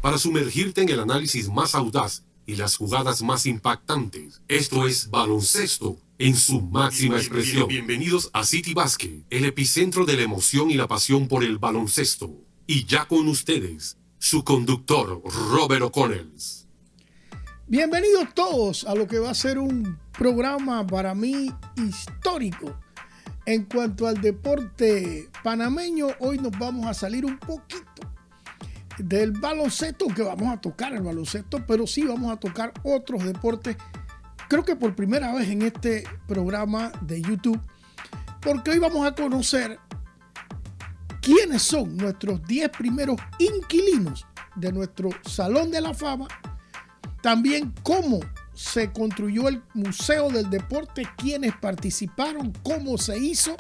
para sumergirte en el análisis más audaz y las jugadas más impactantes. Esto es baloncesto en su máxima expresión. Bienvenidos a City Basket, el epicentro de la emoción y la pasión por el baloncesto. Y ya con ustedes, su conductor, Robert O'Connell. Bienvenidos todos a lo que va a ser un programa para mí histórico. En cuanto al deporte panameño, hoy nos vamos a salir un poquito del baloncesto, que vamos a tocar el baloncesto, pero sí vamos a tocar otros deportes, creo que por primera vez en este programa de YouTube, porque hoy vamos a conocer quiénes son nuestros 10 primeros inquilinos de nuestro Salón de la Fama, también cómo se construyó el Museo del Deporte, quiénes participaron, cómo se hizo,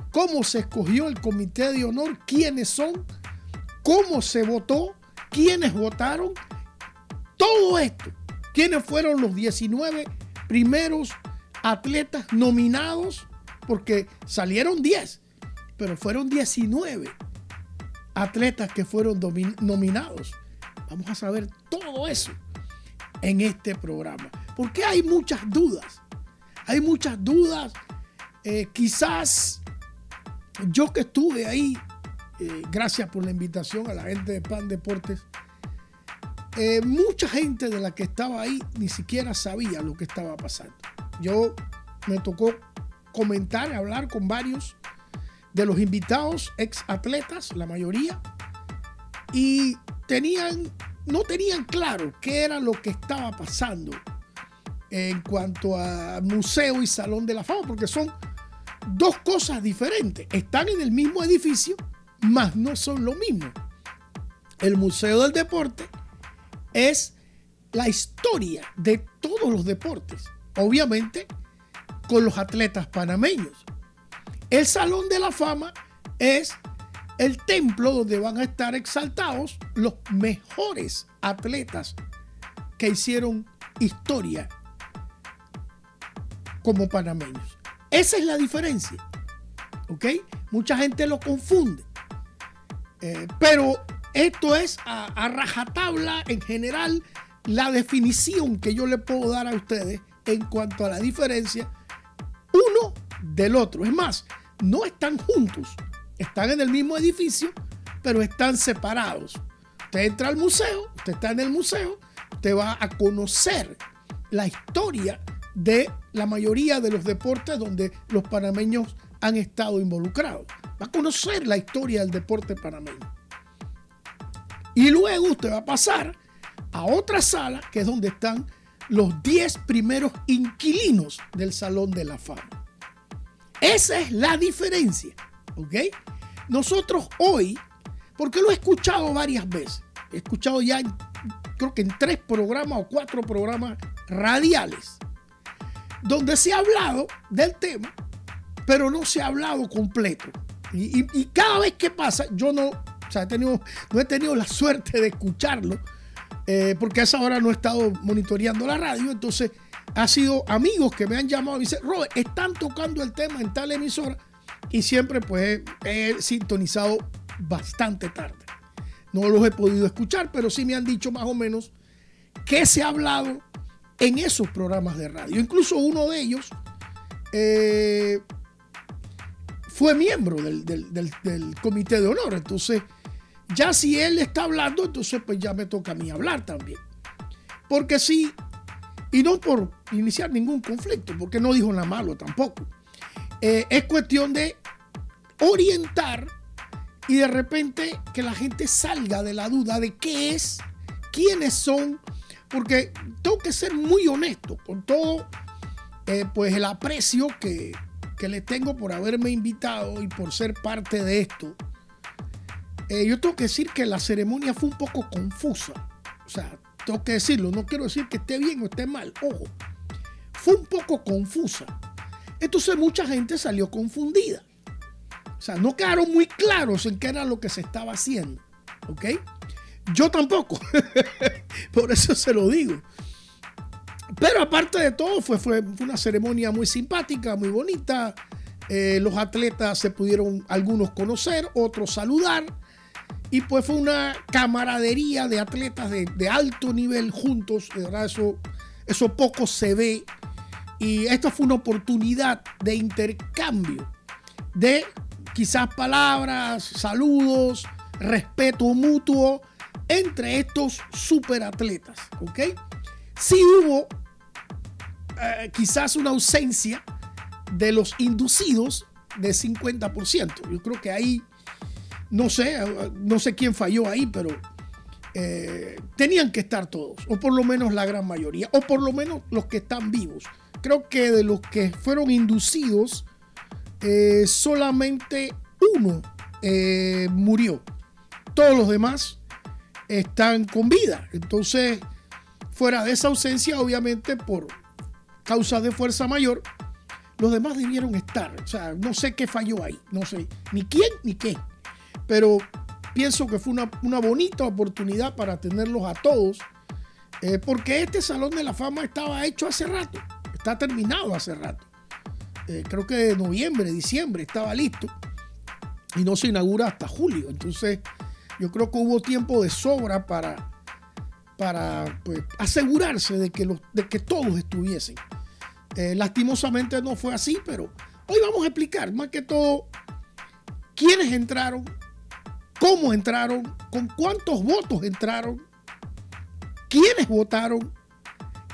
cómo se escogió el Comité de Honor, quiénes son, cómo se votó, quiénes votaron, todo esto, quiénes fueron los 19 primeros atletas nominados, porque salieron 10, pero fueron 19 atletas que fueron nominados. Vamos a saber todo eso en este programa, porque hay muchas dudas, quizás yo que estuve ahí, gracias por la invitación a la gente de Pan Deportes, mucha gente de la que estaba ahí ni siquiera sabía lo que estaba pasando. Yo me tocó comentar, hablar con varios de los invitados, ex atletas, la mayoría, y no tenían claro qué era lo que estaba pasando en cuanto a museo y Salón de la Fama, porque son dos cosas diferentes. Están en el mismo edificio, mas no son lo mismo. El Museo del Deporte es la historia de todos los deportes, obviamente con los atletas panameños. El Salón de la Fama es el templo donde van a estar exaltados los mejores atletas que hicieron historia como panameños. Esa es la diferencia, ¿ok? Mucha gente lo confunde, pero esto es a rajatabla en general la definición que yo le puedo dar a ustedes en cuanto a la diferencia uno del otro. Es más, no están juntos. Están en el mismo edificio, pero están separados. Usted entra al museo, usted está en el museo, usted va a conocer la historia de la mayoría de los deportes donde los panameños han estado involucrados. Va a conocer la historia del deporte panameño. Y luego usted va a pasar a otra sala, que es donde están los 10 primeros inquilinos del Salón de la Fama. Esa es la diferencia. ¿Ok? Nosotros hoy, porque lo he escuchado varias veces, he escuchado ya creo que en 3 programas o 4 programas radiales, donde se ha hablado del tema, pero no se ha hablado completo. Y cada vez que pasa, yo no he tenido la suerte de escucharlo, porque a esa hora no he estado monitoreando la radio. Entonces ha sido amigos que me han llamado y me dicen: Robert, están tocando el tema en tal emisora. Y siempre pues he sintonizado bastante tarde. No los he podido escuchar, pero sí me han dicho más o menos qué se ha hablado en esos programas de radio. Incluso uno de ellos fue miembro del Comité de Honor. Entonces, ya si él está hablando, entonces pues ya me toca a mí hablar también. Porque sí, y no por iniciar ningún conflicto, porque no dijo nada malo tampoco. Es cuestión de orientar y de repente que la gente salga de la duda de qué es, quiénes son, porque tengo que ser muy honesto con todo pues el aprecio que le tengo por haberme invitado y por ser parte de esto. Yo tengo que decir que la ceremonia fue un poco confusa. O sea, tengo que decirlo, no quiero decir que esté bien o esté mal, ojo, fue un poco confusa. Entonces mucha gente salió confundida. O sea, no quedaron muy claros en qué era lo que se estaba haciendo. ¿Ok? Yo tampoco. Por eso se lo digo. Pero aparte de todo, fue una ceremonia muy simpática, muy bonita. Los atletas se pudieron algunos conocer, otros saludar. Y pues fue una camaradería de atletas de alto nivel juntos. De verdad, eso poco se ve. Y esto fue una oportunidad de intercambio de quizás palabras, saludos, respeto mutuo entre estos superatletas, ¿ok? Sí hubo quizás una ausencia de los inducidos de 50%. Yo creo que ahí, no sé quién falló ahí, pero tenían que estar todos, o por lo menos la gran mayoría, o por lo menos los que están vivos. Creo que de los que fueron inducidos, solamente uno murió. Todos los demás están con vida. Entonces, fuera de esa ausencia, obviamente por causa de fuerza mayor, los demás debieron estar. O sea, no sé qué falló ahí. No sé ni quién ni qué. Pero pienso que fue una bonita oportunidad para tenerlos a todos. Porque este Salón de la Fama estaba hecho hace rato. Está terminado hace rato. Creo que de noviembre, diciembre estaba listo. Y no se inaugura hasta julio. Entonces, yo creo que hubo tiempo de sobra para pues, asegurarse de que todos estuviesen. Lastimosamente no fue así, pero hoy vamos a explicar más que todo quiénes entraron, cómo entraron, con cuántos votos entraron, quiénes votaron,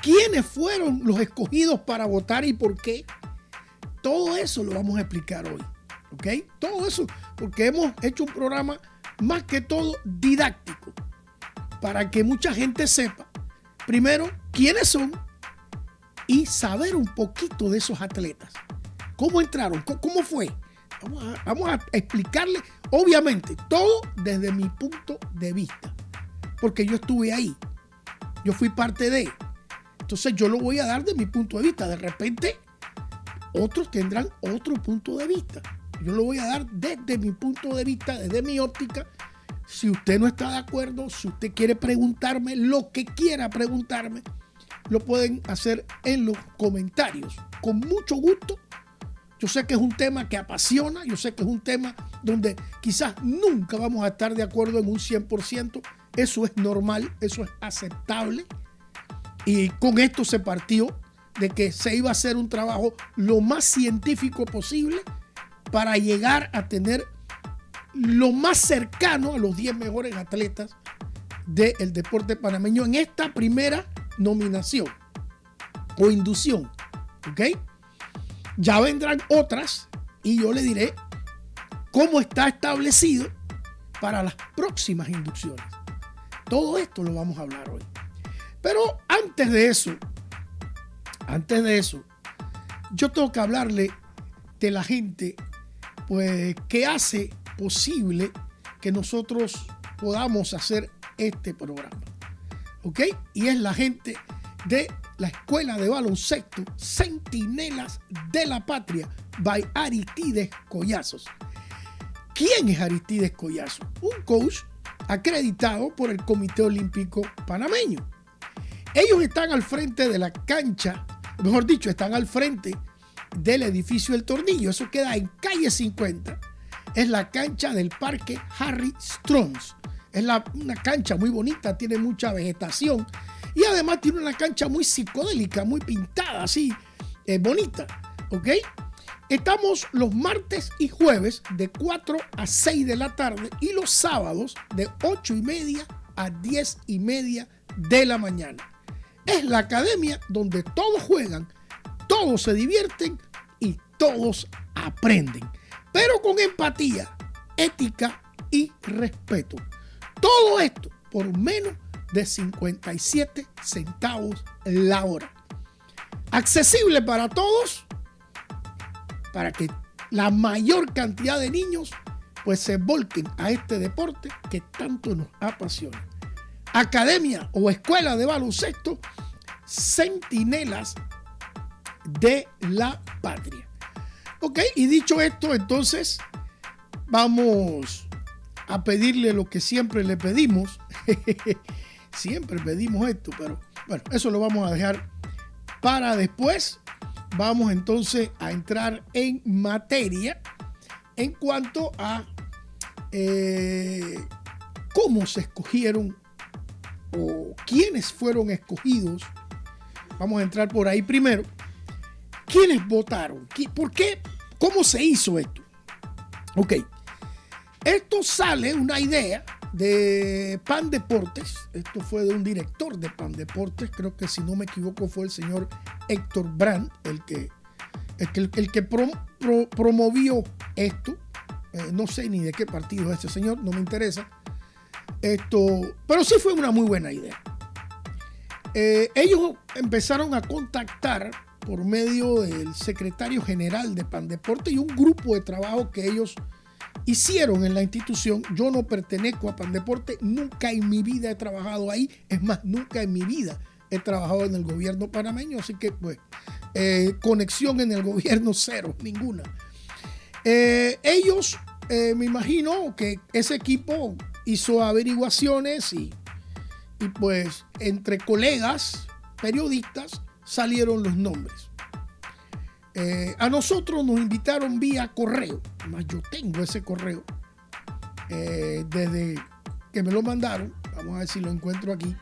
quiénes fueron los escogidos para votar y por qué. Todo eso lo vamos a explicar hoy, ¿ok? Todo eso, porque hemos hecho un programa más que todo didáctico, para que mucha gente sepa, primero, quiénes son y saber un poquito de esos atletas. ¿Cómo entraron? ¿Cómo fue? Vamos a explicarle, obviamente, todo desde mi punto de vista, porque yo estuve ahí, yo fui parte de. Entonces yo lo voy a dar de mi punto de vista. De repente, otros tendrán otro punto de vista. Yo lo voy a dar desde mi punto de vista, desde mi óptica. Si usted no está de acuerdo, si usted quiere preguntarme lo que quiera preguntarme, lo pueden hacer en los comentarios. Con mucho gusto. Yo sé que es un tema que apasiona. Yo sé que es un tema donde quizás nunca vamos a estar de acuerdo en un 100%. Eso es normal, eso es aceptable. Y con esto se partió de que se iba a hacer un trabajo lo más científico posible para llegar a tener lo más cercano a los 10 mejores atletas del deporte panameño en esta primera nominación o inducción, ¿ok? Ya vendrán otras y yo le diré cómo está establecido para las próximas inducciones. Todo esto lo vamos a hablar hoy. Pero antes de eso, yo tengo que hablarle de la gente pues, que hace posible que nosotros podamos hacer este programa. ¿Ok? Y es la gente de la Escuela de Baloncesto Centinelas de la Patria by Aristides Collazos. ¿Quién es Aristides Collazos? Un coach acreditado por el Comité Olímpico Panameño. Ellos están al frente de la cancha, mejor dicho, están al frente del edificio El Tornillo. Eso queda en calle 50. Es la cancha del Parque Harry Strons. Es una cancha muy bonita, tiene mucha vegetación y además tiene una cancha muy psicodélica, muy pintada, así, bonita. ¿Ok? Estamos los martes y jueves de 4 a 6 de la tarde y los sábados de 8:30 a 10:30 de la mañana. Es la academia donde todos juegan, todos se divierten y todos aprenden, pero con empatía, ética y respeto. Todo esto por menos de 57 centavos la hora. Accesible para todos, para que la mayor cantidad de niños pues se volquen a este deporte que tanto nos apasiona. Academia o Escuela de Baloncesto Centinelas de la Patria. Ok, y dicho esto, entonces vamos a pedirle lo que siempre le pedimos. Siempre pedimos esto, pero bueno, eso lo vamos a dejar para después. Vamos entonces a entrar en materia en cuanto a cómo se escogieron o quiénes fueron escogidos. Vamos a entrar por ahí primero. ¿Quiénes votaron? ¿Por qué? ¿Cómo se hizo esto? Ok. Esto sale una idea de Pan Deportes. Esto fue de un director de Pan Deportes. Creo que si no me equivoco fue el señor Héctor Brand el que promovió esto. No sé ni de qué partido es este señor, no me interesa. Pero sí fue una muy buena idea. Ellos empezaron a contactar por medio del secretario general de Pan Deporte y un grupo de trabajo que ellos hicieron en la institución. Yo no pertenezco a Pan Deporte, nunca en mi vida he trabajado ahí. Es más, nunca en mi vida he trabajado en el gobierno panameño, así que pues conexión en el gobierno cero, ninguna. Ellos, me imagino que ese equipo hizo averiguaciones y pues entre colegas periodistas salieron los nombres. A nosotros nos invitaron vía correo. Además, yo tengo ese correo desde que me lo mandaron. Vamos a ver si lo encuentro aquí.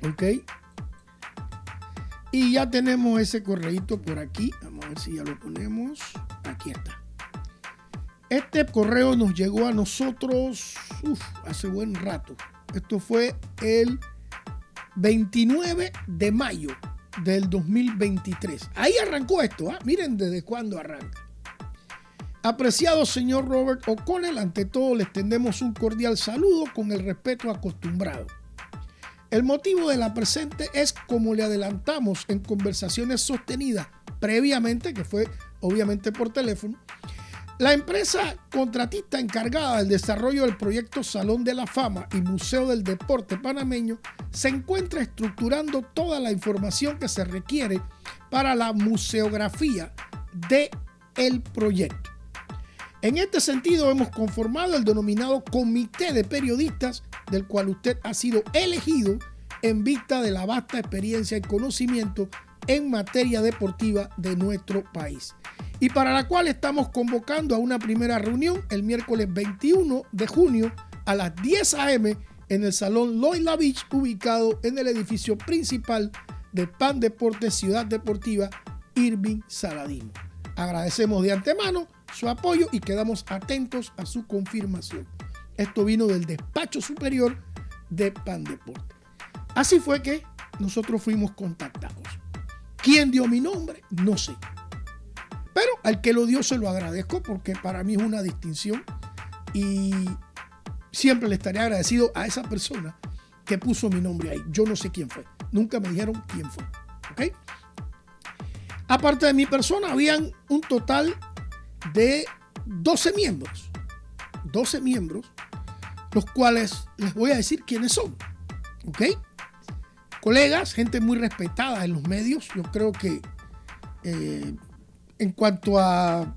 Ok. Y ya tenemos ese correíto por aquí. Vamos a ver si ya lo ponemos. Aquí está. Este correo nos llegó a nosotros hace buen rato. Esto fue el 29 de mayo del 2023. Ahí arrancó esto. Miren desde cuándo arranca. Apreciado señor Robert O'Connell, ante todo les tendemos un cordial saludo con el respeto acostumbrado. El motivo de la presente es, como le adelantamos en conversaciones sostenidas previamente, que fue obviamente por teléfono, la empresa contratista encargada del desarrollo del proyecto Salón de la Fama y Museo del Deporte Panameño se encuentra estructurando toda la información que se requiere para la museografía del proyecto. En este sentido, hemos conformado el denominado Comité de Periodistas, del cual usted ha sido elegido en vista de la vasta experiencia y conocimiento en materia deportiva de nuestro país, y para la cual estamos convocando a una primera reunión el miércoles 21 de junio a las 10 a.m. en el Salón Lloyd Lavich, ubicado en el edificio principal de Pan Deportes Ciudad Deportiva Irving Saladino. Agradecemos de antemano su apoyo y quedamos atentos a su confirmación. Esto vino del despacho superior de Pan Deporte. Así fue que nosotros fuimos contactados. ¿Quién dio mi nombre? No sé. Pero al que lo dio se lo agradezco, porque para mí es una distinción y siempre le estaré agradecido a esa persona que puso mi nombre ahí. Yo no sé quién fue. Nunca me dijeron quién fue. ¿Ok? Aparte de mi persona, habían un total de 12 miembros. 12 miembros, los cuales les voy a decir quiénes son. ¿Ok? Colegas, gente muy respetada en los medios. Yo creo que en cuanto a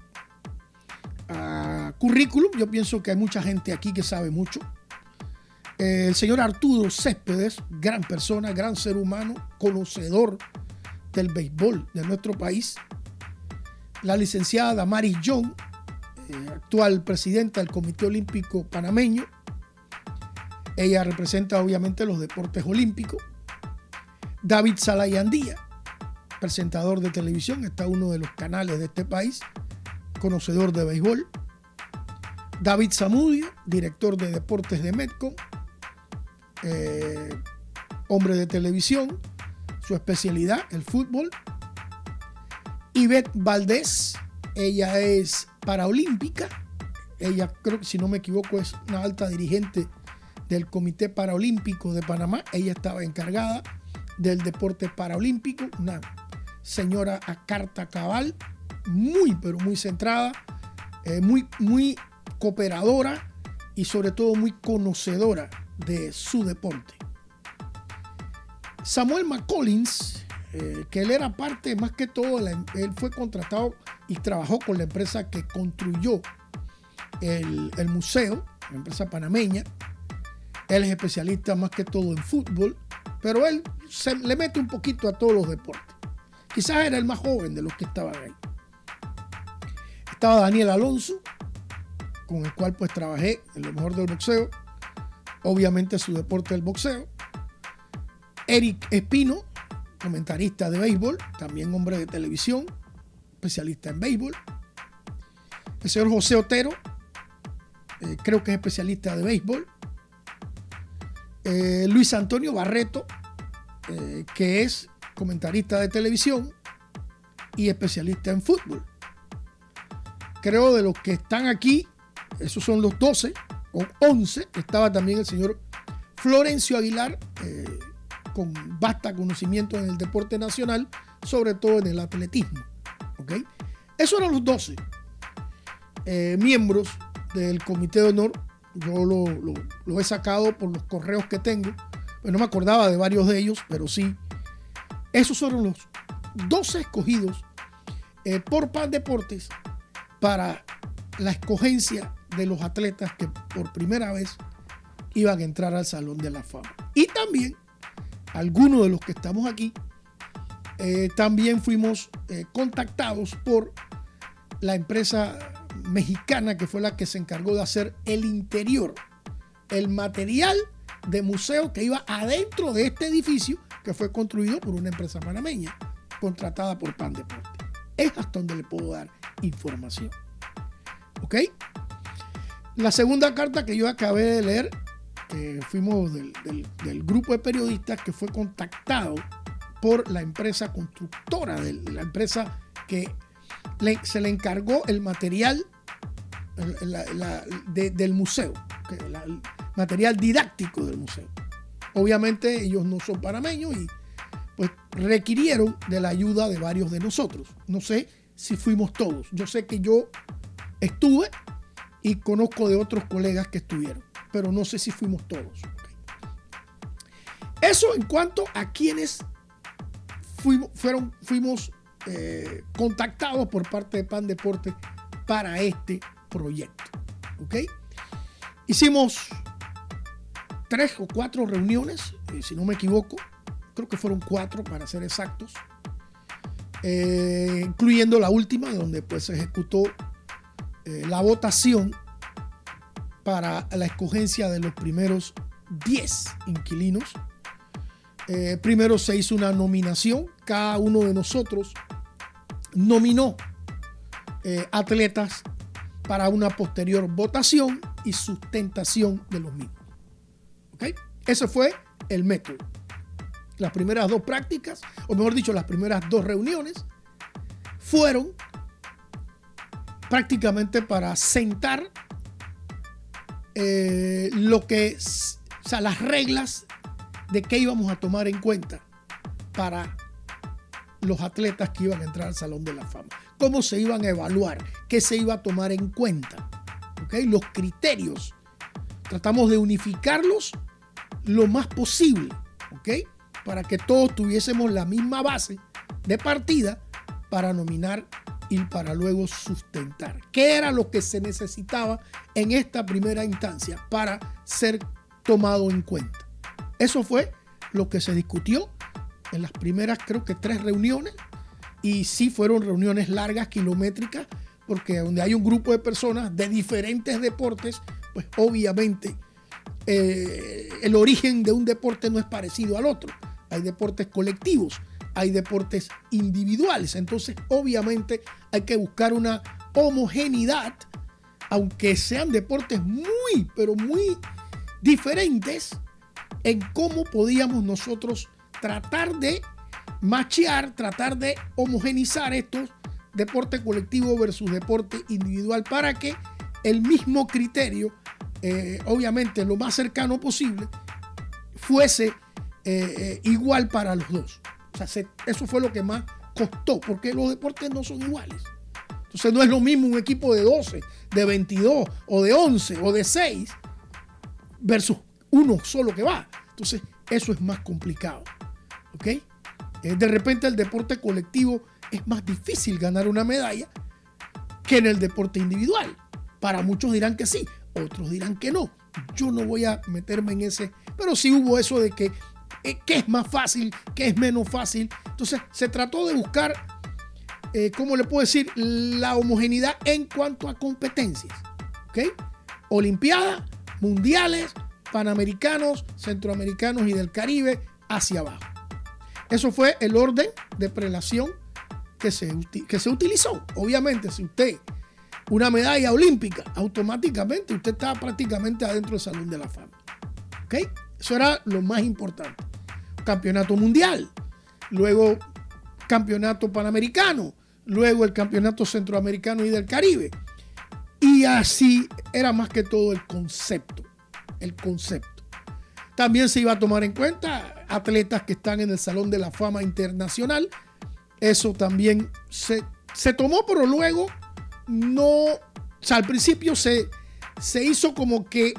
currículum, yo pienso que hay mucha gente aquí que sabe mucho. El señor Arturo Céspedes, gran persona, gran ser humano, conocedor del béisbol de nuestro país. La licenciada Damaris John, actual presidenta del Comité Olímpico Panameño. Ella representa obviamente los deportes olímpicos. David Salayandía, presentador de televisión, está uno de los canales de este país, conocedor de béisbol. David Zamudio, director de deportes de Metcon, hombre de televisión, su especialidad, el fútbol. Ivette Valdés, ella es paraolímpica, ella creo que si no me equivoco es una alta dirigente del Comité Paraolímpico de Panamá. Ella estaba encargada del deporte paraolímpico, una señora a carta cabal, muy pero muy centrada, muy cooperadora y sobre todo muy conocedora de su deporte. Samuel McCollins, que él era parte más que todo, él fue contratado y trabajó con la empresa que construyó el museo, la empresa panameña. Él es especialista más que todo en fútbol, pero él le mete un poquito a todos los deportes. Quizás era el más joven de los que estaban ahí. Estaba Daniel Alonso, con el cual pues trabajé en lo mejor del boxeo. obviamente su deporte el boxeo. Eric Espino, comentarista de béisbol, también hombre de televisión, especialista en béisbol. El señor José Otero, creo que es especialista de béisbol. Luis Antonio Barreto, que es comentarista de televisión y especialista en fútbol. Creo de los que están aquí, esos son los 12 o 11, estaba también el señor Florencio Aguilar, con vasta conocimiento en el deporte nacional, sobre todo en el atletismo. ¿Okay? Esos eran los 12 miembros del comité de honor. Yo lo he sacado por los correos que tengo, pero no me acordaba de varios de ellos, pero sí. Esos fueron los 12 escogidos por PAN Deportes para la escogencia de los atletas que por primera vez iban a entrar al Salón de la Fama. Y también algunos de los que estamos aquí también fuimos contactados por la empresa mexicana que fue la que se encargó de hacer el interior, el material de museo que iba adentro de este edificio que fue construido por una empresa panameña contratada por PAN Deportes. Es hasta donde le puedo dar información. ¿Ok? La segunda carta que yo acabé de leer, fuimos del grupo de periodistas que fue contactado por la empresa constructora, de la empresa que se le encargó el material del museo, el material didáctico del museo. Obviamente ellos no son panameños y pues requirieron de la ayuda de varios de nosotros. No sé si fuimos todos. Yo sé que yo estuve y conozco de otros colegas que estuvieron, pero no sé si fuimos todos. Okay. Eso en cuanto a quienes fuimos contactados por parte de PAN Deportes para este proyecto. ¿Okay? Hicimos 3 o 4 reuniones, si no me equivoco, creo que fueron 4 para ser exactos, incluyendo la última donde pues se ejecutó la votación para la escogencia de los primeros 10 inquilinos. Primero se hizo una nominación, cada uno de nosotros nominó atletas para una posterior votación y sustentación de los mismos. ¿Okay? Ese fue el método. Las primeras 2 prácticas, o mejor dicho, las primeras 2 reuniones fueron prácticamente para sentar las reglas de qué íbamos a tomar en cuenta para los atletas que iban a entrar al Salón de la Fama. Cómo se iban a evaluar, qué se iba a tomar en cuenta. ¿Okay? Los criterios. Tratamos de unificarlos lo más posible. ¿Okay? Para que todos tuviésemos la misma base de partida para nominar y para luego sustentar. ¿Qué era lo que se necesitaba en esta primera instancia para ser tomado en cuenta? Eso fue lo que se discutió en las primeras, creo que 3 reuniones, y sí fueron reuniones largas, kilométricas, porque donde hay un grupo de personas de diferentes deportes, pues obviamente el origen de un deporte no es parecido al otro. Hay deportes colectivos, hay deportes individuales, entonces obviamente hay que buscar una homogeneidad, aunque sean deportes muy, pero muy diferentes, en cómo podíamos nosotros tratar de machear, tratar de homogenizar estos deporte colectivo versus deporte individual para que el mismo criterio, obviamente lo más cercano posible, fuese igual para los dos. O sea, eso fue lo que más costó, porque los deportes no son iguales. Entonces no es lo mismo un equipo de 12, de 22 o de 11 o de 6 versus uno solo que va. Entonces eso es más complicado. ¿Ok? De repente el deporte colectivo es más difícil ganar una medalla que en el deporte individual. Para muchos dirán que sí, otros dirán que no. Yo no voy a meterme en ese, pero sí hubo eso de que qué es más fácil, qué es menos fácil. Entonces se trató de buscar, ¿cómo le puedo decir? La homogeneidad en cuanto a competencias. ¿Ok? Olimpiadas, mundiales, panamericanos, centroamericanos y del Caribe hacia abajo. Eso fue el orden de prelación que se utilizó. Obviamente, si usted una medalla olímpica, automáticamente usted estaba prácticamente adentro del Salón de la Fama. ¿Ok? Eso era lo más importante. Campeonato mundial, luego campeonato panamericano, luego el campeonato centroamericano y del Caribe. Y así era más que todo el concepto. El concepto. También se iba a tomar en cuenta atletas que están en el Salón de la Fama Internacional. Eso también se tomó, pero luego no. O sea, al principio se hizo como que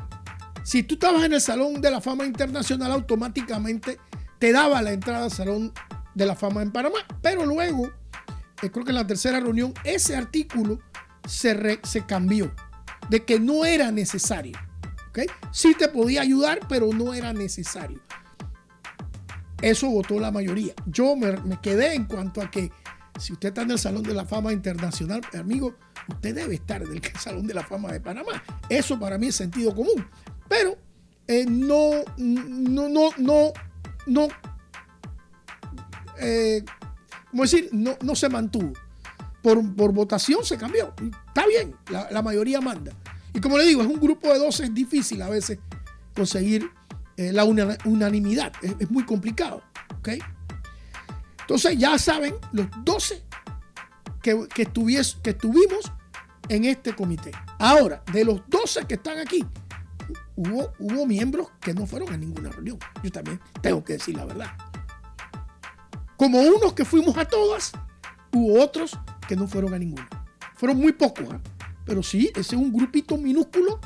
si tú estabas en el Salón de la Fama Internacional, automáticamente te daba la entrada al Salón de la Fama en Panamá. Pero luego, creo que en la tercera reunión, ese artículo se cambió, de que no era necesario. ¿Okay? Sí te podía ayudar, pero no era necesario. Eso votó la mayoría. Yo me quedé en cuanto a que si usted está en el Salón de la Fama Internacional, amigo, usted debe estar en el Salón de la Fama de Panamá. Eso para mí es sentido común. Pero no se mantuvo. Por votación se cambió. Está bien, la mayoría manda. Y como le digo, es un grupo de 12, es difícil a veces conseguir la unanimidad. Es muy complicado. ¿Okay? Entonces ya saben los 12 que estuvimos en este comité. Ahora, de los 12 que están aquí, hubo miembros que no fueron a ninguna reunión. Yo también tengo que decir la verdad. Como unos que fuimos a todas, hubo otros que no fueron a ninguna. Fueron muy pocos, ¿eh? Pero sí, ese es un grupito minúsculo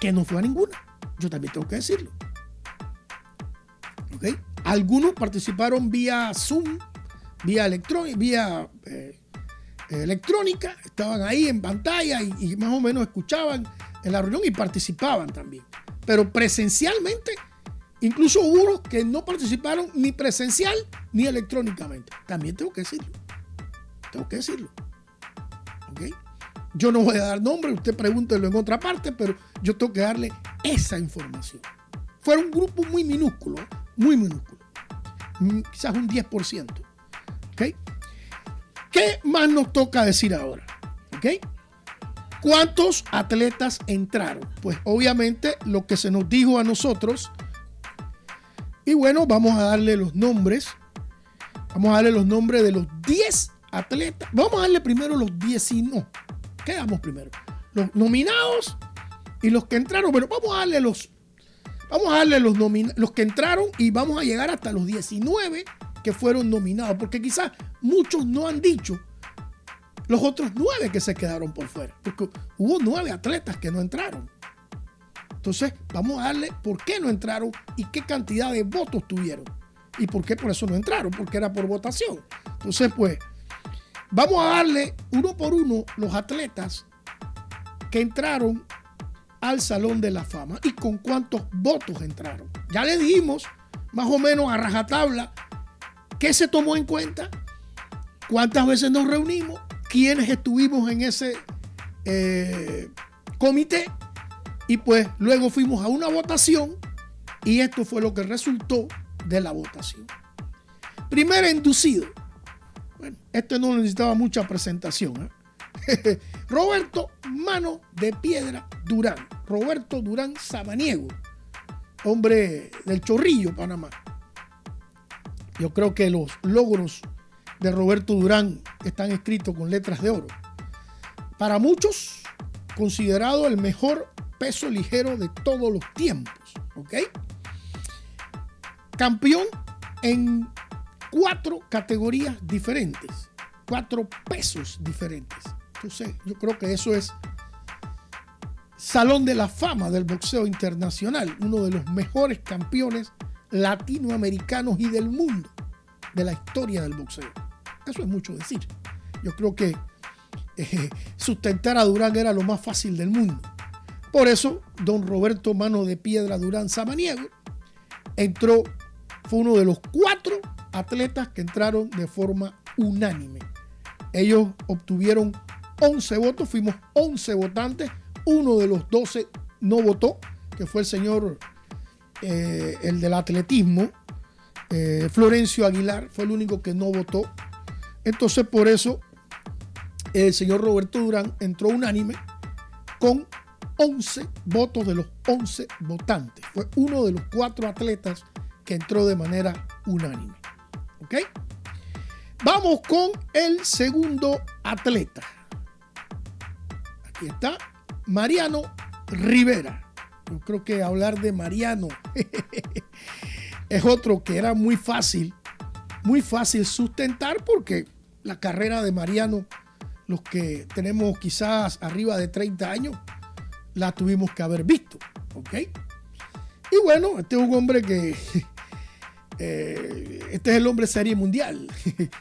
que no fue a ninguna. Yo también tengo que decirlo. ¿Okay? Algunos participaron vía Zoom, vía electrónica, estaban ahí en pantalla y más o menos escuchaban en la reunión y participaban también. Pero presencialmente, incluso hubo unos que no participaron ni presencial ni electrónicamente. También tengo que decirlo. ¿Okay? Yo no voy a dar nombre, usted pregúntelo en otra parte, pero yo tengo que darle esa información. Fue un grupo muy minúsculo, quizás un 10%. ¿Okay? ¿Qué más nos toca decir ahora? ¿Okay? ¿Cuántos atletas entraron? Pues obviamente lo que se nos dijo a nosotros. Y bueno, vamos a darle los nombres. Vamos a darle los nombres de los 10 atletas. Vamos a darle primero los 19. ¿Qué damos primero? Los nominados y los que entraron. Bueno, vamos a darle los que entraron y vamos a llegar hasta los 19 que fueron nominados. Porque quizás muchos no han dicho los otros 9 que se quedaron por fuera. Porque hubo 9 atletas que no entraron. Entonces, vamos a darle por qué no entraron y qué cantidad de votos tuvieron. Y por qué por eso no entraron. Porque era por votación. Entonces, pues, vamos a darle uno por uno los atletas que entraron al Salón de la Fama y con cuántos votos entraron. Ya le dijimos, más o menos a rajatabla, qué se tomó en cuenta, cuántas veces nos reunimos, quiénes estuvimos en ese comité y pues luego fuimos a una votación y esto fue lo que resultó de la votación. Primer inducido. Bueno, este no necesitaba mucha presentación, ¿eh? Roberto Mano de Piedra Durán. Roberto Durán Samaniego, hombre del Chorrillo, Panamá. Yo creo que los logros de Roberto Durán están escritos con letras de oro. Para muchos, considerado el mejor peso ligero de todos los tiempos. ¿Ok? Campeón en 4 categorías diferentes, 4 pesos diferentes. Entonces, yo creo que eso es Salón de la Fama del boxeo internacional, uno de los mejores campeones latinoamericanos y del mundo de la historia del boxeo. Eso es mucho decir. Yo creo que sustentar a Durán era lo más fácil del mundo. Por eso, don Roberto Mano de Piedra Durán Samaniego entró, fue uno de los 4 atletas que entraron de forma unánime. Ellos obtuvieron 11 votos, fuimos 11 votantes, uno de los 12 no votó, que fue el señor el del atletismo, Florencio Aguilar, fue el único que no votó. Entonces, por eso, el señor Roberto Durán entró unánime con 11 votos de los 11 votantes. Fue uno de los 4 atletas que entró de manera unánime. ¿Ok? Vamos con el segundo atleta. Aquí está, Mariano Rivera. Yo creo que hablar de Mariano es otro que era muy fácil sustentar, porque la carrera de Mariano, los que tenemos quizás arriba de 30 años, la tuvimos que haber visto. ¿Ok? Y bueno, este es un hombre que este es el hombre serie mundial.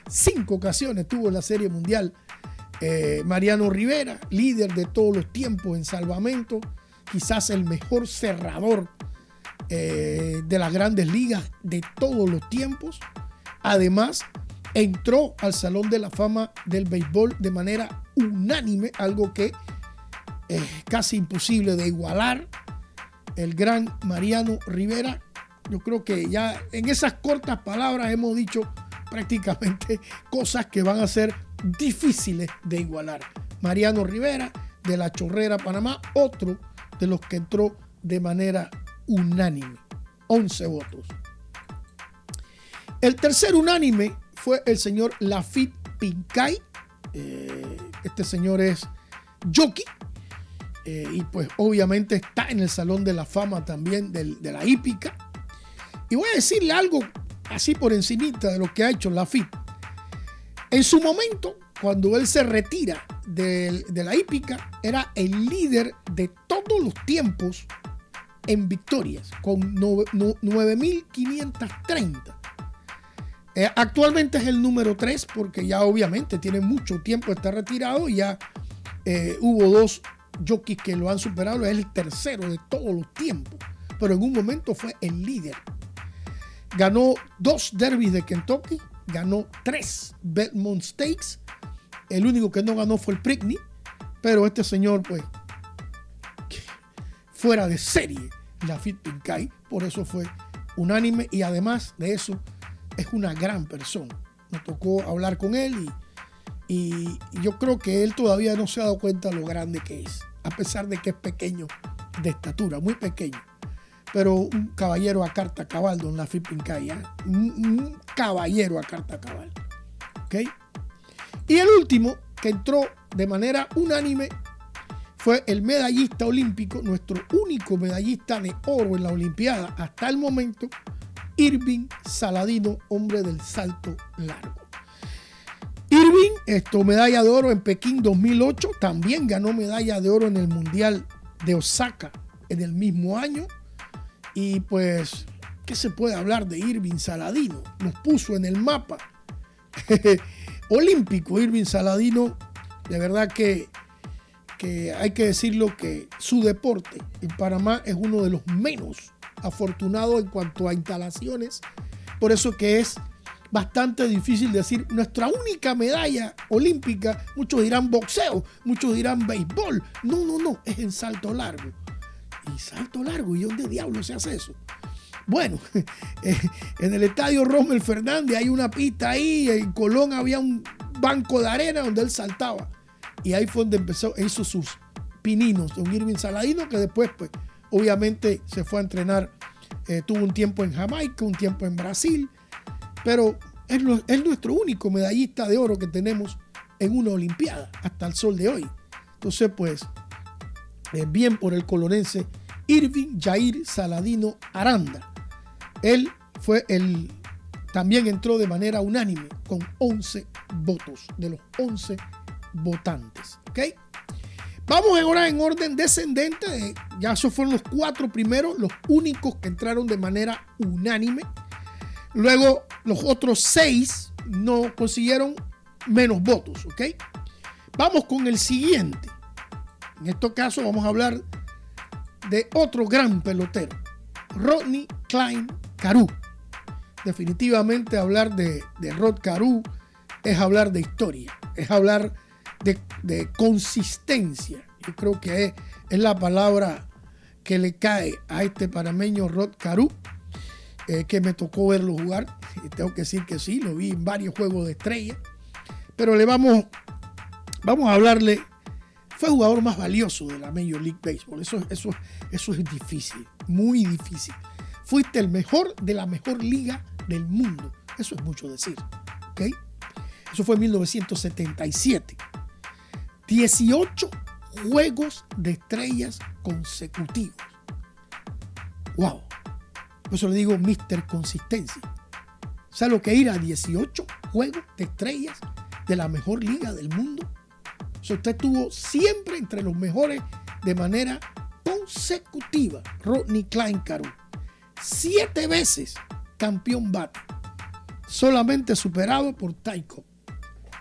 5 ocasiones tuvo la serie mundial. Mariano Rivera, líder de todos los tiempos en salvamento, quizás el mejor cerrador de las grandes ligas de todos los tiempos. Además, entró al Salón de la Fama del Béisbol de manera unánime, algo que es casi imposible de igualar. El gran Mariano Rivera. Yo creo que ya en esas cortas palabras hemos dicho prácticamente cosas que van a ser difíciles de igualar. Mariano Rivera, de La Chorrera, Panamá, otro de los que entró de manera unánime. 11 votos. El tercer unánime fue el señor Laffit Pincay. Este señor es jockey. Y pues obviamente está en el Salón de la Fama también de la hípica. Y voy a decirle algo así por encimita de lo que ha hecho Laffit. En su momento, cuando él se retira de la hípica, era el líder de todos los tiempos en victorias, con 9.530. Actualmente es el número 3, porque ya obviamente tiene mucho tiempo de estar retirado y ya hubo 2 jockeys que lo han superado. Es el tercero de todos los tiempos, pero en un momento fue el líder. Ganó 2 derbis de Kentucky, ganó 3 Belmont Stakes. El único que no ganó fue el Preakness, pero este señor, pues, fuera de serie, Laffit Pincay, por eso fue unánime, y además de eso, es una gran persona. Me tocó hablar con él y yo creo que él todavía no se ha dado cuenta de lo grande que es, a pesar de que es pequeño de estatura, muy pequeño. Pero un caballero a carta cabal, don Laffit Pincay, ¿eh? Un caballero a carta cabal. ¿Ok? Y el último que entró de manera unánime fue el medallista olímpico, nuestro único medallista de oro en la Olimpiada hasta el momento, Irving Saladino, hombre del salto largo. Irving, medalla de oro en Pekín 2008, también ganó medalla de oro en el Mundial de Osaka en el mismo año. Y pues, ¿qué se puede hablar de Irving Saladino? Nos puso en el mapa olímpico. Irving Saladino, de verdad que hay que decirlo, que su deporte en Panamá es uno de los menos afortunados en cuanto a instalaciones. Por eso que es bastante difícil decir nuestra única medalla olímpica. Muchos dirán boxeo, muchos dirán béisbol. No, es en salto largo. Y salto largo, ¿y dónde diablos se hace eso? Bueno, en el estadio Rommel Fernández hay una pista ahí, en Colón había un banco de arena donde él saltaba. Y ahí fue donde hizo sus pininos, don Irving Saladino, que después, pues, obviamente se fue a entrenar. Tuvo un tiempo en Jamaica, un tiempo en Brasil, pero es nuestro único medallista de oro que tenemos en una Olimpiada hasta el sol de hoy. Entonces, pues, bien por el colonense Irving Jair Saladino Aranda. Él también entró de manera unánime con 11 votos de los 11 votantes. ¿Ok? Vamos ahora en orden descendente. Ya esos fueron los 4 primeros, los únicos que entraron de manera unánime. Luego los otros 6 no consiguieron menos votos. ¿Ok? Vamos con el siguiente. En este caso vamos a hablar de otro gran pelotero, Rodney Cline Carew. Definitivamente hablar de Rod Carew es hablar de historia, es hablar de consistencia. Yo creo que es la palabra que le cae a este panameño Rod Carew, que me tocó verlo jugar. Tengo que decir que sí, lo vi en varios juegos de estrella. Pero vamos a hablarle. Fue el jugador más valioso de la Major League Baseball. Eso es difícil, muy difícil. Fuiste el mejor de la mejor liga del mundo. Eso es mucho decir. ¿Ok? Eso fue en 1977. 18 juegos de estrellas consecutivos. ¡Wow! Por eso le digo Mr. Consistencia. ¿Sabe lo que ir a 18 juegos de estrellas de la mejor liga del mundo? O sea, usted estuvo siempre entre los mejores de manera consecutiva. Rodney Cline Carew. 7 veces campeón bate. Solamente superado por Ty Cobb.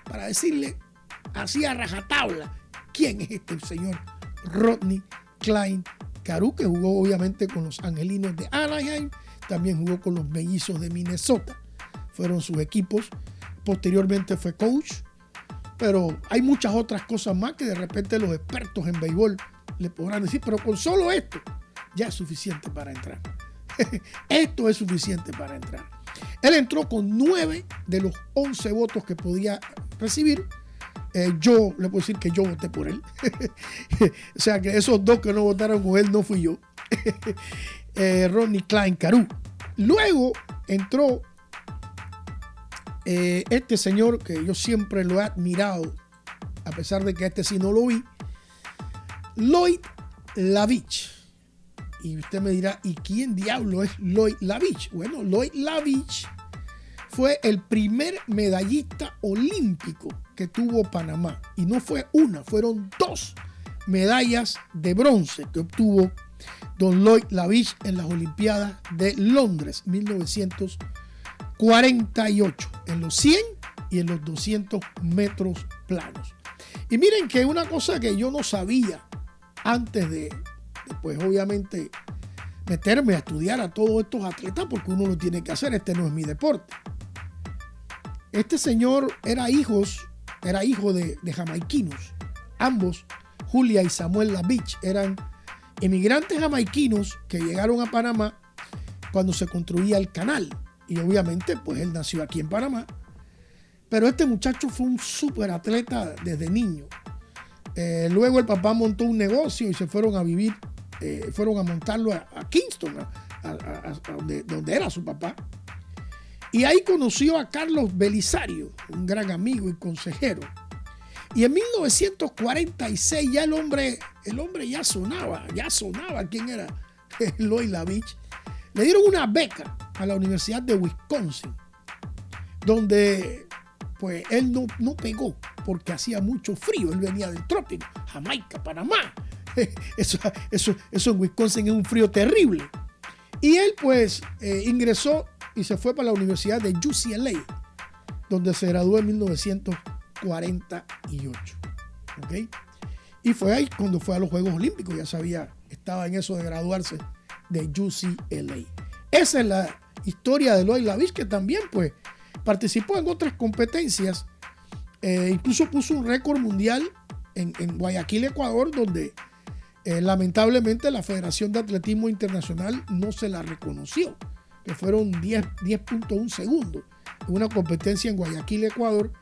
Para decirle así a rajatabla quién es este señor Rodney Cline Carew, que jugó obviamente con los Angelinos de Anaheim, también jugó con los Mellizos de Minnesota. Fueron sus equipos. Posteriormente fue coach. Pero hay muchas otras cosas más que de repente los expertos en béisbol le podrán decir, pero con solo esto ya es suficiente para entrar. Esto es suficiente para entrar. Él entró con 9 de los 11 votos que podía recibir. Yo le puedo decir que yo voté por él. O sea que esos 2 que no votaron con él no fui yo. Rodney Cline Carew. Luego entró este señor que yo siempre lo he admirado, a pesar de que este sí no lo vi, Lloyd Lavich. Y usted me dirá, ¿y quién diablo es Lloyd Lavich? Bueno, Lloyd Lavich fue el primer medallista olímpico que tuvo Panamá. Y no fue una, fueron 2 medallas de bronce que obtuvo don Lloyd Lavich en las Olimpiadas de Londres, 1948, en los 100 y en los 200 metros planos. Y miren que una cosa que yo no sabía antes de pues obviamente meterme a estudiar a todos estos atletas, porque uno lo tiene que hacer, este no es mi deporte. Este señor era hijo de jamaiquinos. Ambos, Julia y Samuel Lavich, eran inmigrantes jamaiquinos que llegaron a Panamá cuando se construía el canal. Y obviamente, pues él nació aquí en Panamá. Pero este muchacho fue un súper atleta desde niño. Luego el papá montó un negocio y se fueron a vivir, fueron a montarlo a Kingston, donde era su papá. Y ahí conoció a Carlos Belisario, un gran amigo y consejero. Y en 1946 ya el hombre ya sonaba quién era Lloyd Lavich. Le dieron una beca a la Universidad de Wisconsin, donde pues él no pegó porque hacía mucho frío. Él venía del trópico, Jamaica, Panamá. Eso en Wisconsin es un frío terrible. Y él pues ingresó y se fue para la Universidad de UCLA, donde se graduó en 1948. ¿Okay? Y fue ahí cuando fue a los Juegos Olímpicos. Ya sabía, estaba en eso de graduarse de UCLA. Esa es la historia de Lloyd Lavich, que también pues participó en otras competencias. Incluso puso un récord mundial en Guayaquil, Ecuador, donde lamentablemente la Federación de Atletismo Internacional no se la reconoció, que fueron 10.1 segundos en una competencia en Guayaquil, Ecuador,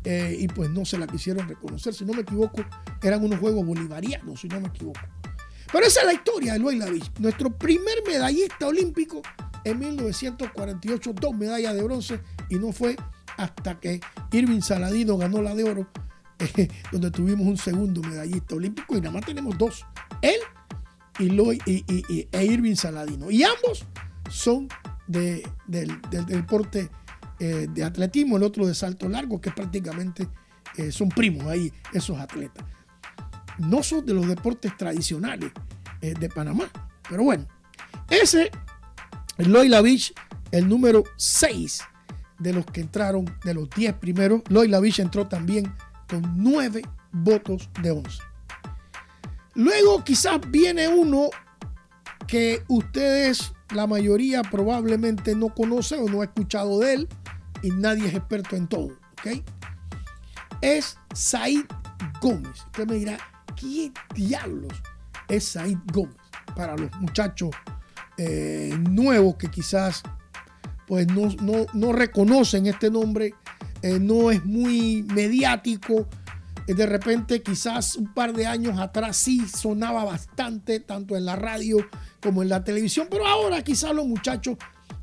y pues no se la quisieron reconocer. Si no me equivoco, eran unos Juegos Bolivarianos, si no me equivoco. Pero esa es la historia de Lloyd Lavich, nuestro primer medallista olímpico en 1948, 2 medallas de bronce, y no fue hasta que Irving Saladino ganó la de oro, donde tuvimos un segundo medallista olímpico, y nada más tenemos 2, él y Lloyd e Irving Saladino, y ambos son del deporte de atletismo, el otro de salto largo, que prácticamente son primos ahí, esos atletas. No son de los deportes tradicionales de Panamá, pero bueno, ese Lloyd Lavich, el número 6 de los que entraron, de los 10 primeros. Lloyd Lavich entró también con 9 votos de 11. Luego quizás viene uno que ustedes, la mayoría probablemente no conocen o no ha escuchado de él, y nadie es experto en todo, ¿ok? Es Said Gómez. Usted me dirá, ¿quién diablos es Said Gómez? para los muchachos nuevos que quizás pues no reconocen este nombre, no es muy mediático. De repente quizás un par de años atrás sí sonaba bastante, tanto en la radio como en la televisión, pero ahora quizás los muchachos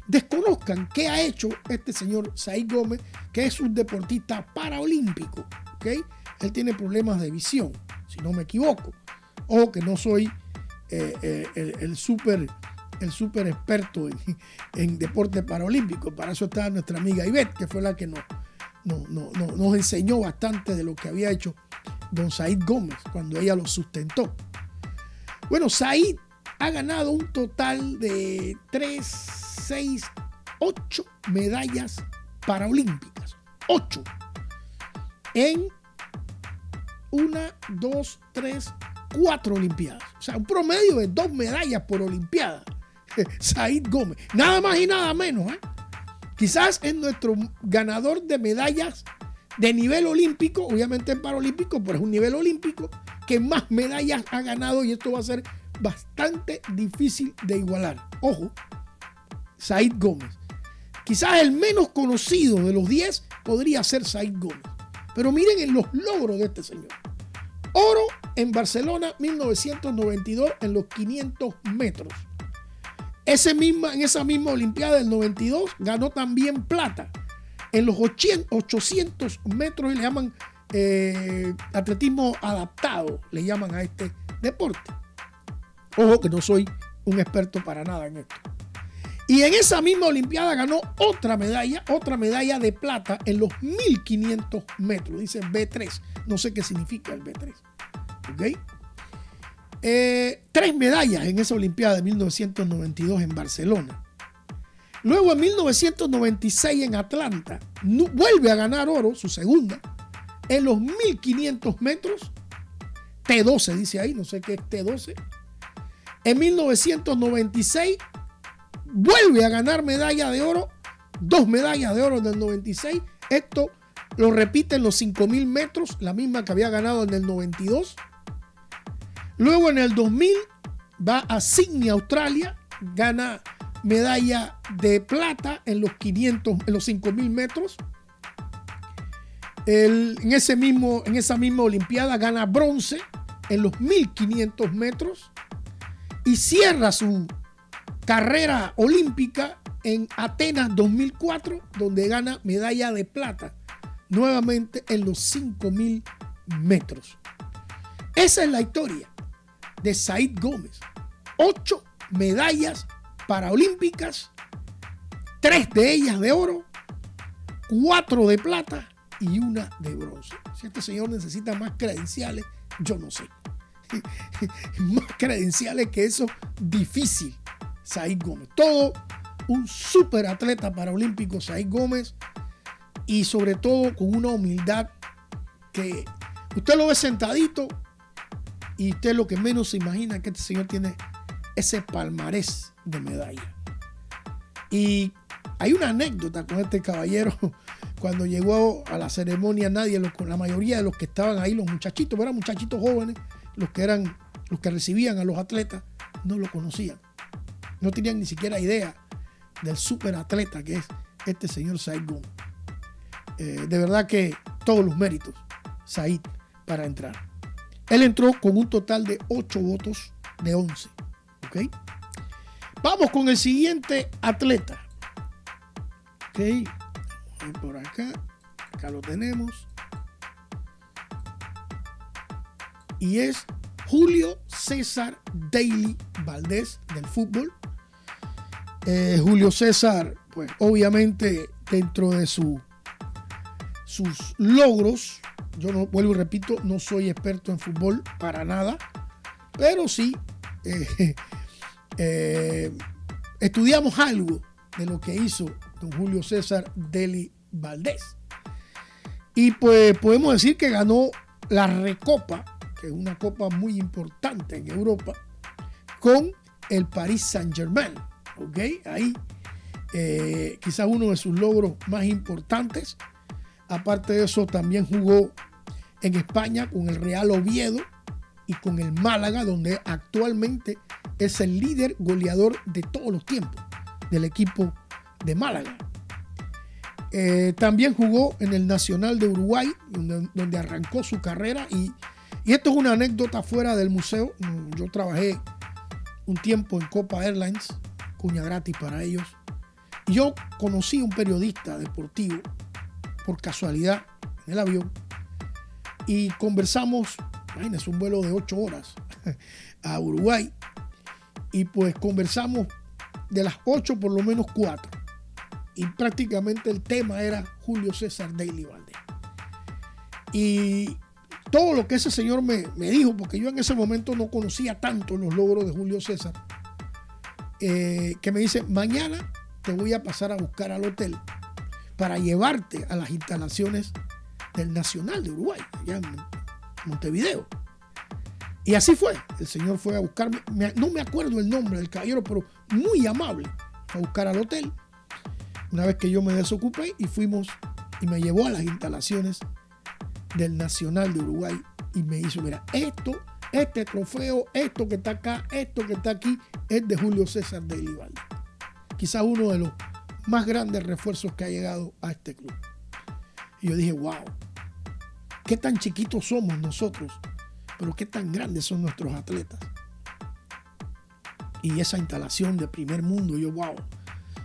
desconozcan qué ha hecho este señor Said Gómez, que es un deportista paraolímpico, ¿ok? Él tiene problemas de visión, si no me equivoco, o que no soy el súper experto en deporte paraolímpico. Para eso está nuestra amiga Ivette, que fue la que nos enseñó bastante de lo que había hecho don Said Gómez cuando ella lo sustentó. Bueno, Said ha ganado un total de 8 medallas paraolímpicas. 8. En 4 olimpiadas. O sea, un promedio de 2 medallas por olimpiada. Said Gómez. Nada más y nada menos, ¿eh? Quizás es nuestro ganador de medallas de nivel olímpico, obviamente en paralímpico, pero es un nivel olímpico que más medallas ha ganado, y esto va a ser bastante difícil de igualar. Ojo, Said Gómez. Quizás el menos conocido de los 10 podría ser Said Gómez. Pero miren en los logros de este señor. Oro en Barcelona 1992 en los 500 metros. En esa misma Olimpiada del 92 ganó también plata en los 800 metros, y le llaman atletismo adaptado, le llaman a este deporte. Ojo que no soy un experto para nada en esto. Y en esa misma Olimpiada ganó otra medalla de plata en los 1500 metros, dice B3, no sé qué significa el B3. ¿Ok? 3 medallas en esa Olimpiada de 1992 en Barcelona. Luego en 1996 en Atlanta vuelve a ganar oro, su segunda, en los 1500 metros. T12 dice ahí, no sé qué es T12. En 1996 vuelve a ganar medalla de oro, 2 medallas de oro en el 96. Esto lo repite en los 5000 metros, la misma que había ganado en el 92. Luego en el 2000 va a Sydney, Australia, gana medalla de plata en los 5000 metros. En esa misma Olimpiada gana bronce en los 1500 metros y cierra su carrera olímpica en Atenas 2004, donde gana medalla de plata nuevamente en los 5000 metros. Esa es la historia de Said Gómez. 8 medallas paraolímpicas, 3 de ellas de oro, 4 de plata y 1 de bronce. Si este señor necesita más credenciales, yo no sé. Más credenciales que eso, difícil. Said Gómez. Todo un súper atleta paraolímpico, Said Gómez, y sobre todo con una humildad que usted lo ve sentadito y usted lo que menos se imagina es que este señor tiene ese palmarés de medalla. Y hay una anécdota con este caballero. Cuando llegó a la ceremonia, la mayoría de los que estaban ahí, los muchachitos, eran muchachitos jóvenes, los que recibían a los atletas, no lo conocían. No tenían ni siquiera idea del súper atleta que es este señor Said Gómez. De verdad que todos los méritos, Said, para entrar. Él entró con un total de 8 votos de 11. ¿Ok? Vamos con el siguiente atleta. Ok. Vamos a ver por acá. Acá lo tenemos. Y es Julio César Daily Valdés del fútbol. Julio César, pues obviamente dentro de sus logros, yo no, vuelvo y repito, no soy experto en fútbol para nada, pero sí estudiamos algo de lo que hizo don Julio César Daily Valdés. Y pues podemos decir que ganó la Recopa, que es una copa muy importante en Europa, con el Paris Saint-Germain. ¿Ok? Ahí quizás uno de sus logros más importantes. Aparte de eso, también jugó en España con el Real Oviedo y con el Málaga, donde actualmente es el líder goleador de todos los tiempos del equipo de Málaga. También jugó en el Nacional de Uruguay, donde arrancó su carrera. Y esto es una anécdota fuera del museo. Yo trabajé un tiempo en Copa Airlines, cuña gratis para ellos. Y yo conocí a un periodista deportivo por casualidad en el avión. Y conversamos, imagínense, un vuelo de 8 horas a Uruguay. Y pues conversamos de las 8 por lo menos 4. Y prácticamente el tema era Julio César Daily Valdés. Y todo lo que ese señor me dijo, porque yo en ese momento no conocía tanto los logros de Julio César, que me dice: mañana te voy a pasar a buscar al hotel para llevarte a las instalaciones del Nacional de Uruguay, allá en Montevideo. Y así fue. El señor fue a buscarme. No me acuerdo el nombre del caballero, pero muy amable. Fue a buscar al hotel. Una vez que yo me desocupé, y fuimos, y me llevó a las instalaciones del Nacional de Uruguay y me hizo: mira, este trofeo, esto que está acá, esto que está aquí, es de Julio César Daily Valdés. Quizás uno de los más grandes refuerzos que ha llegado a este club. Y yo dije: wow, qué tan chiquitos somos nosotros, pero qué tan grandes son nuestros atletas. Y esa instalación de primer mundo, yo: wow,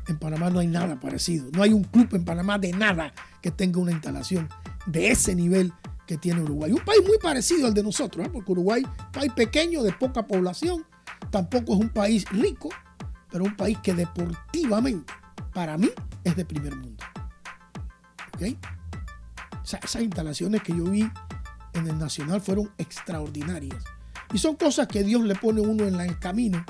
en Panamá no hay nada parecido. No hay un club en Panamá de nada que tenga una instalación de ese nivel que tiene Uruguay. Un país muy parecido al de nosotros, porque Uruguay es un país pequeño, de poca población, tampoco es un país rico, pero un país que deportivamente, para mí, es de primer mundo. ¿Okay? O sea, esas instalaciones que yo vi en el Nacional fueron extraordinarias. Y son cosas que Dios le pone a uno en el camino,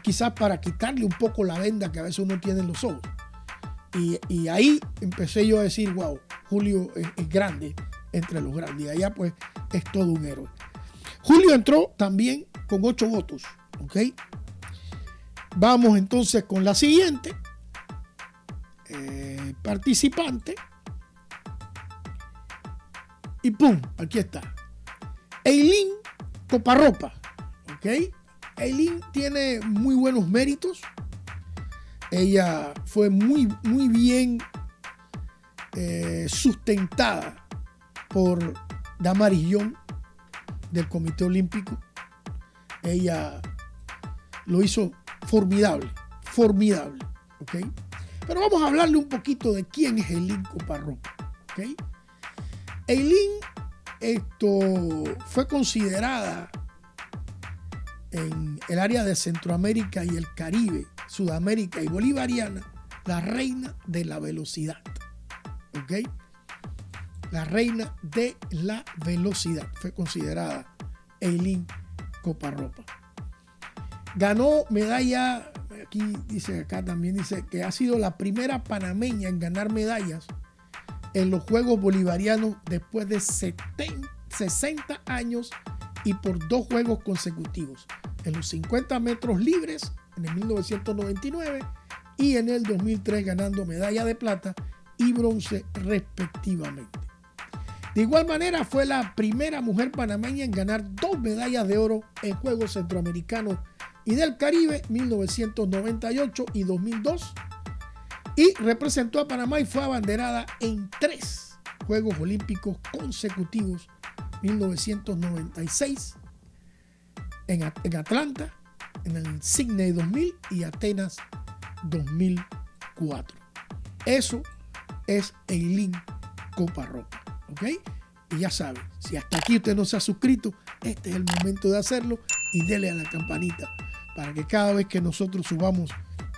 quizás para quitarle un poco la venda que a veces uno tiene en los ojos. Y ahí empecé yo a decir: wow, Julio es grande entre los grandes. Y allá pues es todo un héroe. Julio entró también con 8 votos. ¿Ok? Vamos entonces con la siguiente participante. Y ¡pum! Aquí está. Eileen Coparropa. ¿Ok? Eileen tiene muy buenos méritos. Ella fue muy bien sustentada por Damaris Young del Comité Olímpico. Ella lo hizo formidable. ¿Ok? Pero vamos a hablarle un poquito de quién es Eileen Coparropa. ¿Ok? Eileen fue considerada en el área de Centroamérica y el Caribe, Sudamérica y Bolivariana, la reina de la velocidad. ¿Ok? La reina de la velocidad fue considerada Eileen Coparropa. Ganó medalla, aquí dice, acá también dice que ha sido la primera panameña en ganar medallas en los Juegos Bolivarianos después de 60 años y por 2 juegos consecutivos, en los 50 metros libres en el 1999 y en el 2003, ganando medalla de plata y bronce respectivamente. De igual manera, fue la primera mujer panameña en ganar 2 medallas de oro en Juegos Centroamericanos y del Caribe 1998 y 2002, y representó a Panamá y fue abanderada en 3 Juegos Olímpicos consecutivos: 1996 en Atlanta, en el Sydney 2000 y Atenas 2004. Eso es Eileen Coparropa. ¿Ok? Y ya sabe, si hasta aquí usted no se ha suscrito, este es el momento de hacerlo y dele a la campanita para que cada vez que nosotros subamos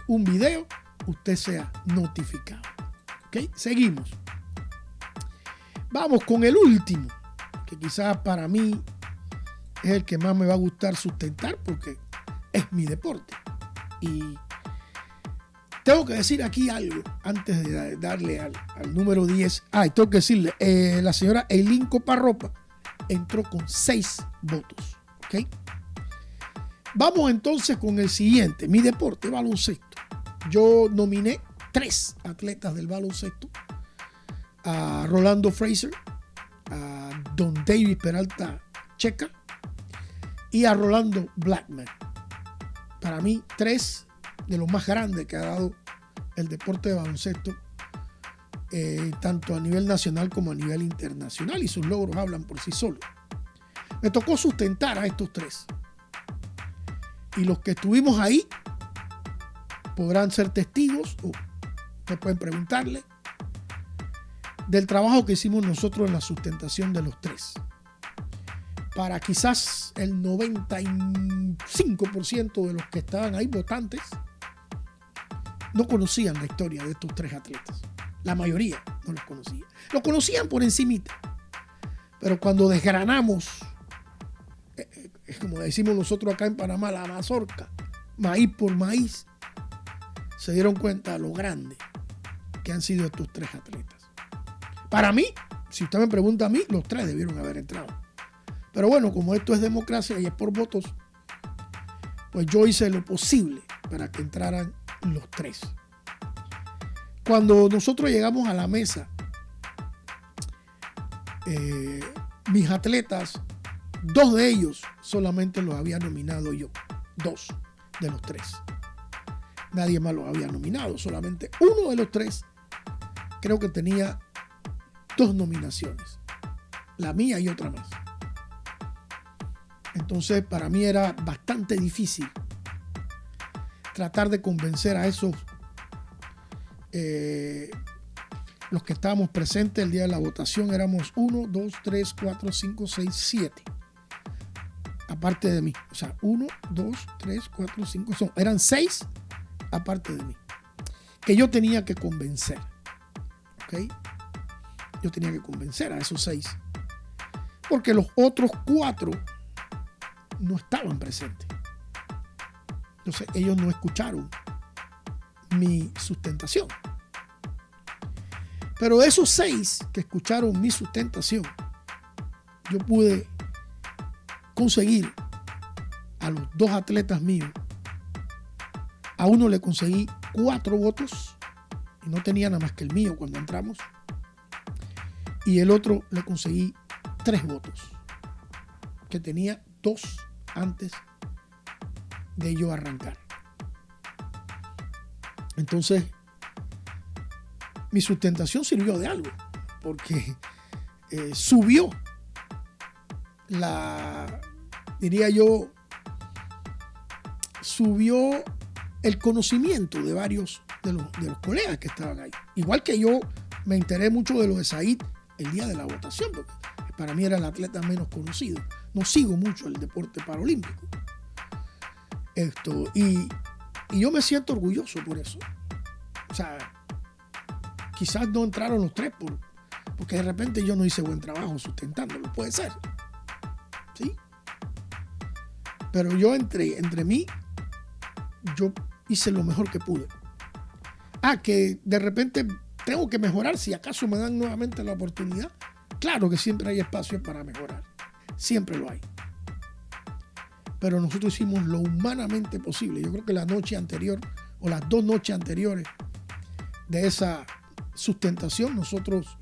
un video, usted sea notificado. ¿Ok? Seguimos. Vamos con el último, que quizás para mí es el que más me va a gustar sustentar porque es mi deporte. Y tengo que decir aquí algo antes de darle al número 10. Tengo que decirle, la señora Eileen Coparropa entró con 6 votos. ¿Ok? Vamos entonces con el siguiente, mi deporte, baloncesto. Yo nominé 3 atletas del baloncesto: a Rolando Fraser, a Don David Peralta Checa y a Rolando Blackman. para mí, 3 de los más grandes que ha dado el deporte de baloncesto, tanto a nivel nacional como a nivel internacional, y sus logros hablan por sí solos. Me tocó sustentar a estos 3. Y los que estuvimos ahí podrán ser testigos, o te pueden preguntarle, del trabajo que hicimos nosotros en la sustentación de los 3. Para quizás el 95% de los que estaban ahí, votantes, no conocían la historia de estos 3 atletas. La mayoría no los conocía. Lo conocían por encimita. Pero cuando desgranamos, es como decimos nosotros acá en Panamá, la mazorca, maíz por maíz, se dieron cuenta de lo grande que han sido estos 3 atletas. Para mí, si usted me pregunta a mí, los 3 debieron haber entrado. Pero bueno, como esto es democracia y es por votos, pues yo hice lo posible para que entraran los 3. Cuando nosotros llegamos a la mesa, mis atletas, 2 de ellos solamente los había nominado yo. 2 de los 3. Nadie más los había nominado. Solamente uno de los 3 creo que tenía 2 nominaciones. La mía y otra más. Entonces para mí era bastante difícil tratar de convencer a esos los que estábamos presentes el día de la votación. Éramos 1, 2, 3, 4, 5, 6, 7 aparte de mí. O sea, 1, 2, 3, 4, 5 eran 6 aparte de mí, que yo tenía que convencer. ¿Ok? Yo tenía que convencer a esos 6 porque los otros 4 no estaban presentes. Entonces ellos no escucharon mi sustentación. Pero de esos 6 que escucharon mi sustentación, yo pude conseguir a los 2 atletas míos. A uno le conseguí 4 votos y no tenía nada más que el mío cuando entramos. Y el otro le conseguí 3 votos, que tenía 2 antes de yo arrancar. Entonces, mi sustentación sirvió de algo, porque subió subió el conocimiento de varios de los colegas que estaban ahí. Igual que yo me enteré mucho de lo de Said el día de la votación, porque para mí era el atleta menos conocido. No sigo mucho el deporte paralímpico. Y yo me siento orgulloso por eso. O sea, quizás no entraron los 3 porque de repente yo no hice buen trabajo sustentándolo. Puede ser. ¿Sí? Pero yo entre mí, yo hice lo mejor que pude. Que de repente tengo que mejorar si acaso me dan nuevamente la oportunidad. Claro que siempre hay espacio para mejorar. Siempre lo hay. Pero nosotros hicimos lo humanamente posible. Yo creo que la noche anterior o las 2 noches anteriores de esa sustentación, nosotros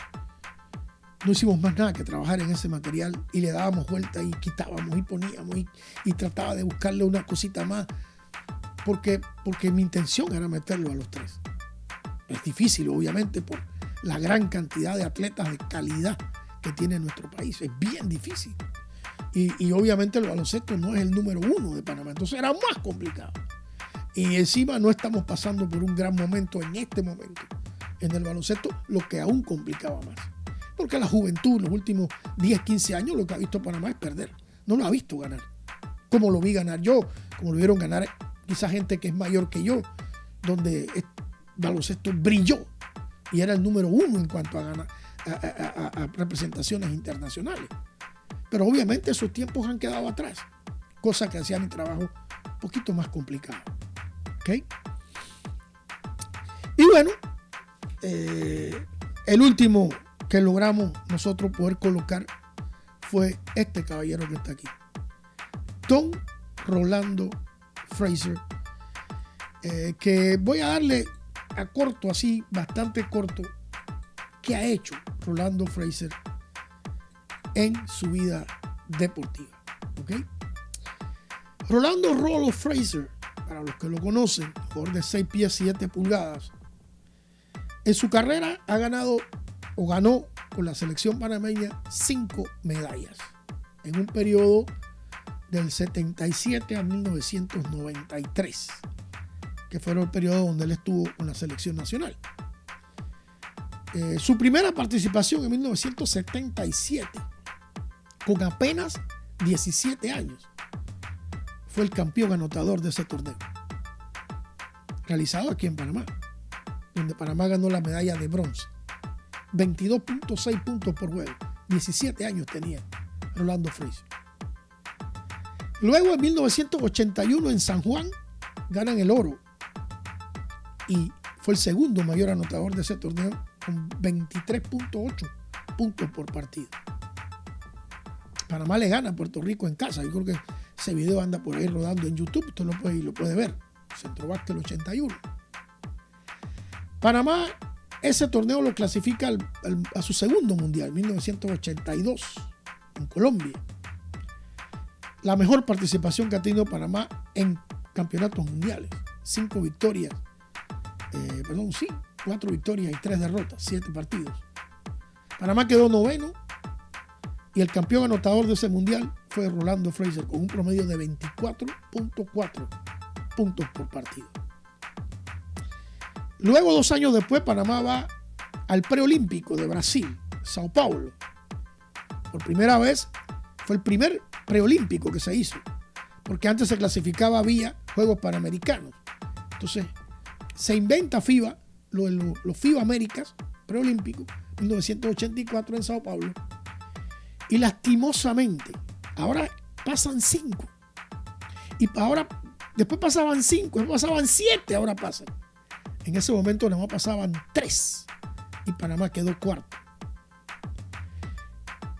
no hicimos más nada que trabajar en ese material y le dábamos vuelta y quitábamos y poníamos y trataba de buscarle una cosita más porque mi intención era meterlo a los 3. Es difícil, obviamente, por la gran cantidad de atletas de calidad que tiene nuestro país. Es bien difícil. Y obviamente el baloncesto no es el número 1 de Panamá. Entonces era más complicado. Y encima no estamos pasando por un gran momento en este momento en el baloncesto, lo que aún complicaba más. Porque la juventud, los últimos 10, 15 años, lo que ha visto Panamá es perder. No lo ha visto ganar. Como lo vi ganar yo, como lo vieron ganar quizá gente que es mayor que yo, donde el baloncesto brilló y era el número 1 en cuanto a representaciones internacionales. Pero obviamente esos tiempos han quedado atrás, cosa que hacía mi trabajo un poquito más complicado. ¿Ok? Y bueno, el último que logramos nosotros poder colocar fue este caballero que está aquí, Don Rolando Frazier, que voy a darle a corto, así, bastante corto, qué ha hecho Rolando Frazier en su vida deportiva. ¿Okay? Rolando Frazier para los que lo conocen, jugador de 6 pies 7 pulgadas. En su carrera ha ganado o ganó con la selección panameña 5 medallas en un periodo del 77 a 1993, que fue el periodo donde él estuvo con la selección nacional. Su primera participación en 1977, con apenas 17 años, fue el campeón anotador de ese torneo, realizado aquí en Panamá, donde Panamá ganó la medalla de bronce. 22.6 puntos por juego. 17 años tenía Rolando Frazier. Luego en 1981 en San Juan ganan el oro y fue el segundo mayor anotador de ese torneo con 23.8 puntos por partido. Panamá le gana a Puerto Rico en casa. Yo creo que ese video anda por ahí rodando en YouTube. Usted lo puede ver. Centro Básquet 81. Panamá ese torneo lo clasifica a su segundo mundial, 1982, en Colombia. La mejor participación que ha tenido Panamá en campeonatos mundiales. 4 victorias y 3 derrotas, 7 partidos. Panamá quedó noveno y el campeón anotador de ese mundial fue Rolando Frazier con un promedio de 24.4 puntos por partido. Luego, 2 años después, Panamá va al preolímpico de Brasil, Sao Paulo. Por primera vez, fue el primer preolímpico que se hizo, porque antes se clasificaba vía Juegos Panamericanos. Entonces, se inventa FIBA, los FIBA Américas preolímpicos, 1984 en Sao Paulo, y lastimosamente, ahora pasan 5. Y ahora, después pasaban 5, después pasaban 7, ahora pasan. En ese momento nada más pasaban 3 y Panamá quedó cuarto.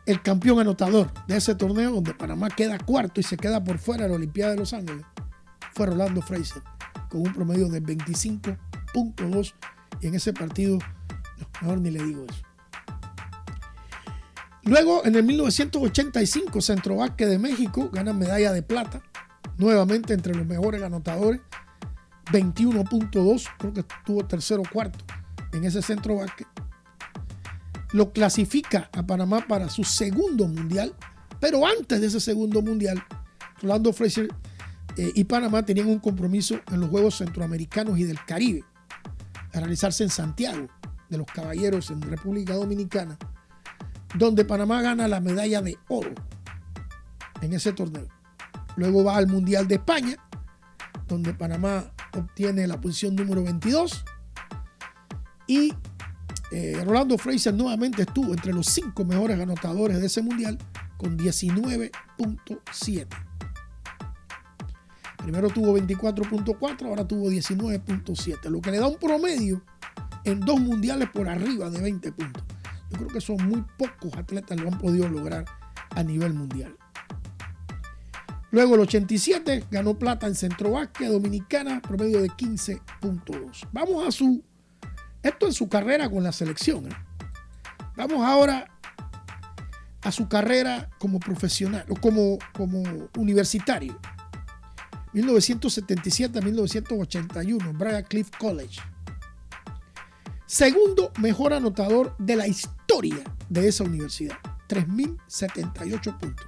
El campeón anotador de ese torneo, donde Panamá queda cuarto y se queda por fuera de la Olimpiada de Los Ángeles, fue Rolando Frazier con un promedio de 25.2 y en ese partido, no, mejor ni le digo eso. Luego, en el 1985, Centro Básquet de México gana medalla de plata, nuevamente entre los mejores anotadores. 21.2, creo que estuvo tercero o cuarto en ese Centro Básquet. Lo clasifica a Panamá para su segundo mundial, pero antes de ese segundo mundial, Rolando Frazier y Panamá tenían un compromiso en los Juegos Centroamericanos y del Caribe, a realizarse en Santiago de los Caballeros en República Dominicana, donde Panamá gana la medalla de oro en ese torneo. Luego va al Mundial de España, donde Panamá obtiene la posición número 22 y Rolando Frazier nuevamente estuvo entre los 5 mejores anotadores de ese mundial con 19.7. Primero tuvo 24.4, ahora tuvo 19.7, lo que le da un promedio en 2 mundiales por arriba de 20 puntos. Yo creo que son muy pocos atletas lo han podido lograr a nivel mundial. Luego el 87 ganó plata en Centro Básquet Dominicana, promedio de 15.2. Vamos a esto en su carrera con la selección. Vamos ahora a su carrera como profesional o como universitario. 1977 a 1981, Briar Cliff College. Segundo mejor anotador de la historia de esa universidad, 3.078 puntos.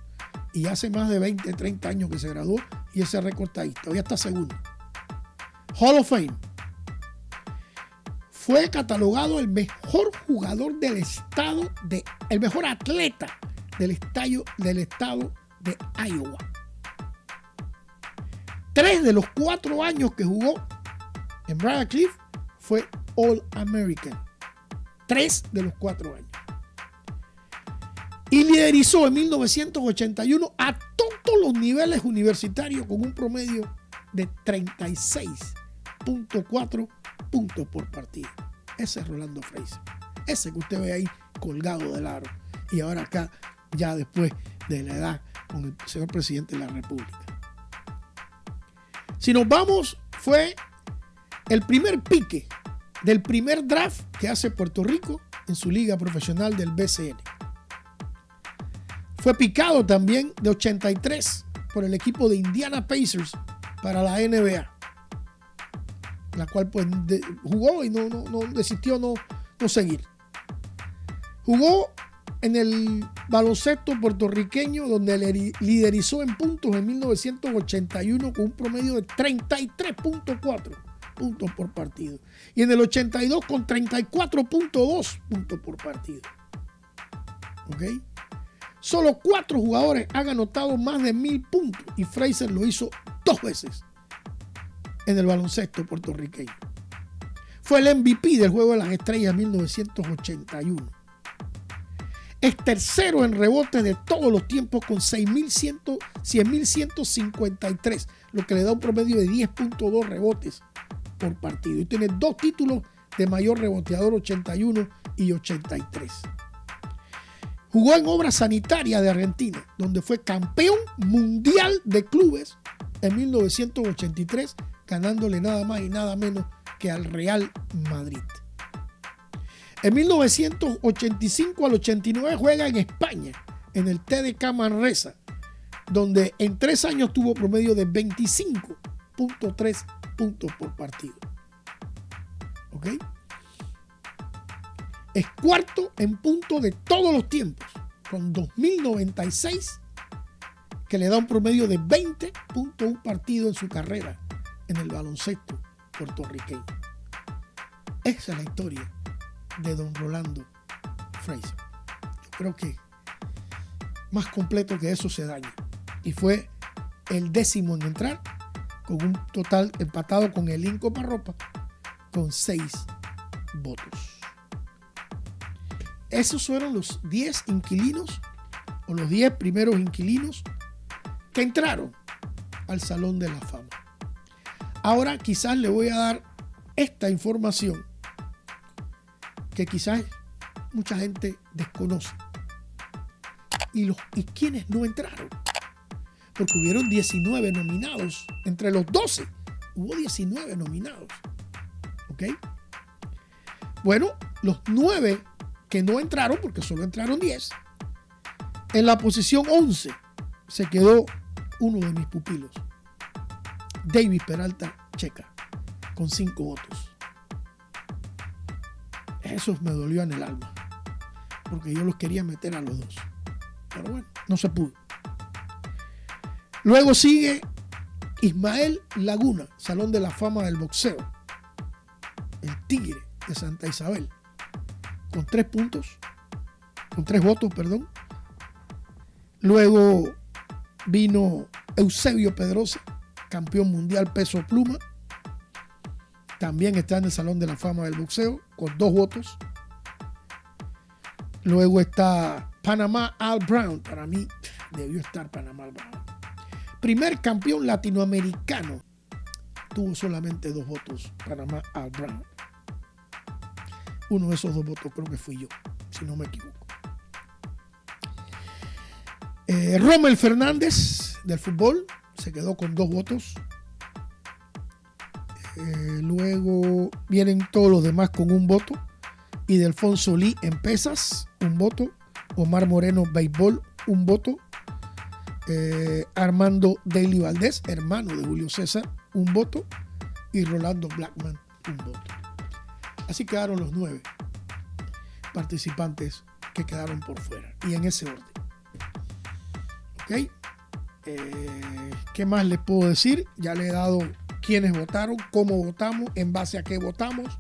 Y hace más de 20, 30 años que se graduó y ese récord está ahí. Todavía está segundo. Hall of Fame. Fue catalogado el mejor jugador del estado, el mejor atleta del estado de Iowa. 3 de los 4 años que jugó en Briar Cliff fue All American. 3 de los 4 años. Y liderizó en 1981 a todos los niveles universitarios con un promedio de 36.4 puntos por partido. Ese es Rolando Frazier. Ese que usted ve ahí colgado del aro. Y ahora acá, ya después de la edad, con el señor presidente de la República. Si nos vamos, fue el primer pique del primer draft que hace Puerto Rico en su liga profesional del BCN. Fue picado también de 83 por el equipo de Indiana Pacers para la NBA. la cual pues jugó y no desistió no seguir. Jugó en el baloncesto puertorriqueño, donde liderizó en puntos en 1981 con un promedio de 33.4 puntos por partido. Y en el 82 con 34.2 puntos por partido. ¿Ok? Solo 4 jugadores han anotado más de 1000 puntos y Frazier lo hizo 2 veces en el baloncesto puertorriqueño. Fue el MVP del Juego de las Estrellas 1981. Es tercero en rebotes de todos los tiempos con 100.153, lo que le da un promedio de 10.2 rebotes por partido. Y tiene 2 títulos de mayor reboteador, 81 y 83. Jugó en Obras Sanitarias de Argentina, donde fue campeón mundial de clubes en 1983, ganándole nada más y nada menos que al Real Madrid. En 1985 al 89 juega en España, en el TDK Manresa, donde en 3 años tuvo promedio de 25.3 puntos por partido. ¿Ok? Es cuarto en puntos de todos los tiempos, con 2.096, que le da un promedio de 20.1 partido en su carrera en el baloncesto puertorriqueño. Esa es la historia de don Rolando Frazier. Yo creo que más completo que eso se daña. Y fue el 10º en entrar, con un total empatado con el Inco Parropa, con 6 votos. Esos fueron los 10 inquilinos, o los 10 primeros inquilinos que entraron al Salón de la Fama. Ahora quizás le voy a dar esta información que quizás mucha gente desconoce. ¿Y quiénes no entraron? Porque hubieron 19 nominados. Entre los 12 hubo 19 nominados. ¿Ok? Bueno, los 9 que no entraron, porque solo entraron 10, en la posición 11 se quedó uno de mis pupilos, David Peralta Checa, con 5 votos. Eso me dolió en el alma, porque yo los quería meter a los 2. Pero bueno, no se pudo. Luego sigue Ismael Laguna, Salón de la Fama del Boxeo, el Tigre de Santa Isabel, con 3 votos. Luego vino Eusebio Pedrosa, campeón mundial peso pluma. También está en el Salón de la Fama del Boxeo, con 2 votos. Luego está Panamá Al Brown. Para mí debió estar Panamá Al Brown. Primer campeón latinoamericano. Tuvo solamente 2 votos, Panamá Al Brown. Uno de esos 2 votos creo que fui yo, si no me equivoco. Rommel Fernández, del fútbol, se quedó con 2 votos. Luego vienen todos los demás con 1 voto. Ildefonso Lee en pesas, 1 voto. Omar Moreno, béisbol, 1 voto. Armando Daly Valdés, hermano de Julio César, 1 voto. Y Rolando Blackman, 1 voto. Así quedaron los 9 participantes que quedaron por fuera. Y en ese orden. ¿Ok? ¿Qué más les puedo decir? Ya le he dado quiénes votaron, cómo votamos, en base a qué votamos,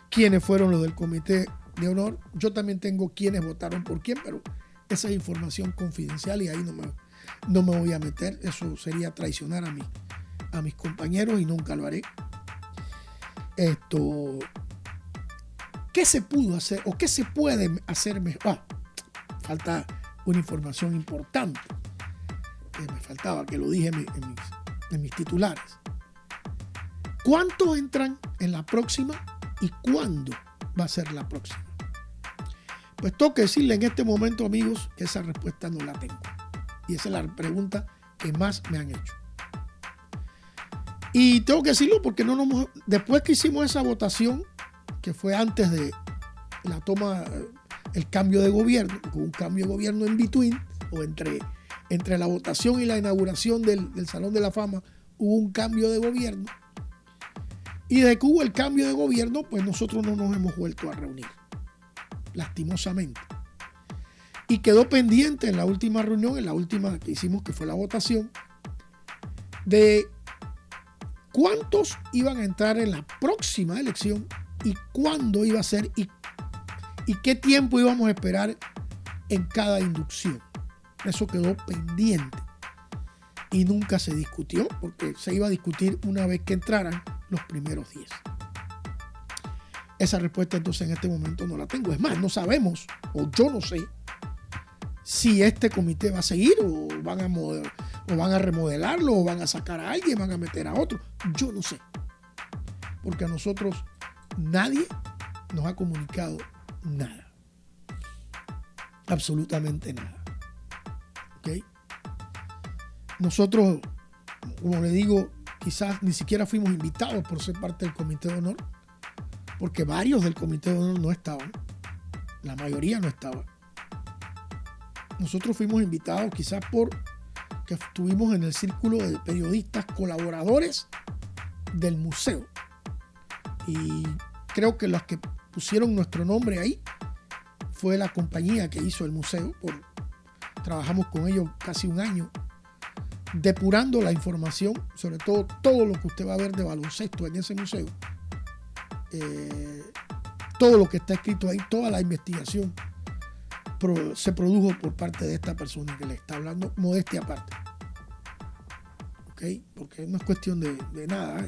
quiénes fueron los del comité de honor. Yo también tengo quiénes votaron por quién, pero esa es información confidencial y ahí no me voy a meter. Eso sería traicionar a mis compañeros y nunca lo haré. ¿Qué se pudo hacer o qué se puede hacer mejor? Falta una información importante que me faltaba, que lo dije en mis titulares. ¿Cuántos entran en la próxima y cuándo va a ser la próxima? Pues tengo que decirle en este momento, amigos, que esa respuesta no la tengo. Y esa es la pregunta que más me han hecho. Y tengo que decirlo porque después que hicimos esa votación, que fue antes de la toma, el cambio de gobierno, con un cambio de gobierno en between, o entre la votación y la inauguración del Salón de la Fama, hubo un cambio de gobierno. Y desde que hubo el cambio de gobierno, pues nosotros no nos hemos vuelto a reunir, lastimosamente. Y quedó pendiente en la última reunión, en la última que hicimos, que fue la votación, de cuántos iban a entrar en la próxima elección y cuándo iba a ser y qué tiempo íbamos a esperar en cada inducción. Eso quedó pendiente y nunca se discutió, porque se iba a discutir una vez que entraran los primeros 10. Esa respuesta entonces en este momento no la tengo. Es más, no sabemos, o yo no sé, si este comité va a seguir o van a remodelarlo o van a sacar a alguien, van a meter a otro. Yo no sé. Porque a nosotros nadie nos ha comunicado nada. Absolutamente nada. ¿Ok? Nosotros, como le digo, quizás ni siquiera fuimos invitados por ser parte del Comité de Honor, porque varios del Comité de Honor no estaban. La mayoría no estaba. Nosotros fuimos invitados quizás porque estuvimos en el círculo de periodistas colaboradores del museo. Y creo que los que pusieron nuestro nombre ahí fue la compañía que hizo el museo. Trabajamos con ellos casi un año, depurando la información, sobre todo lo que usted va a ver de baloncesto en ese museo. Todo lo que está escrito ahí, toda la investigación se produjo por parte de esta persona que le está hablando, modestia aparte. ¿Ok? Porque no es cuestión de nada.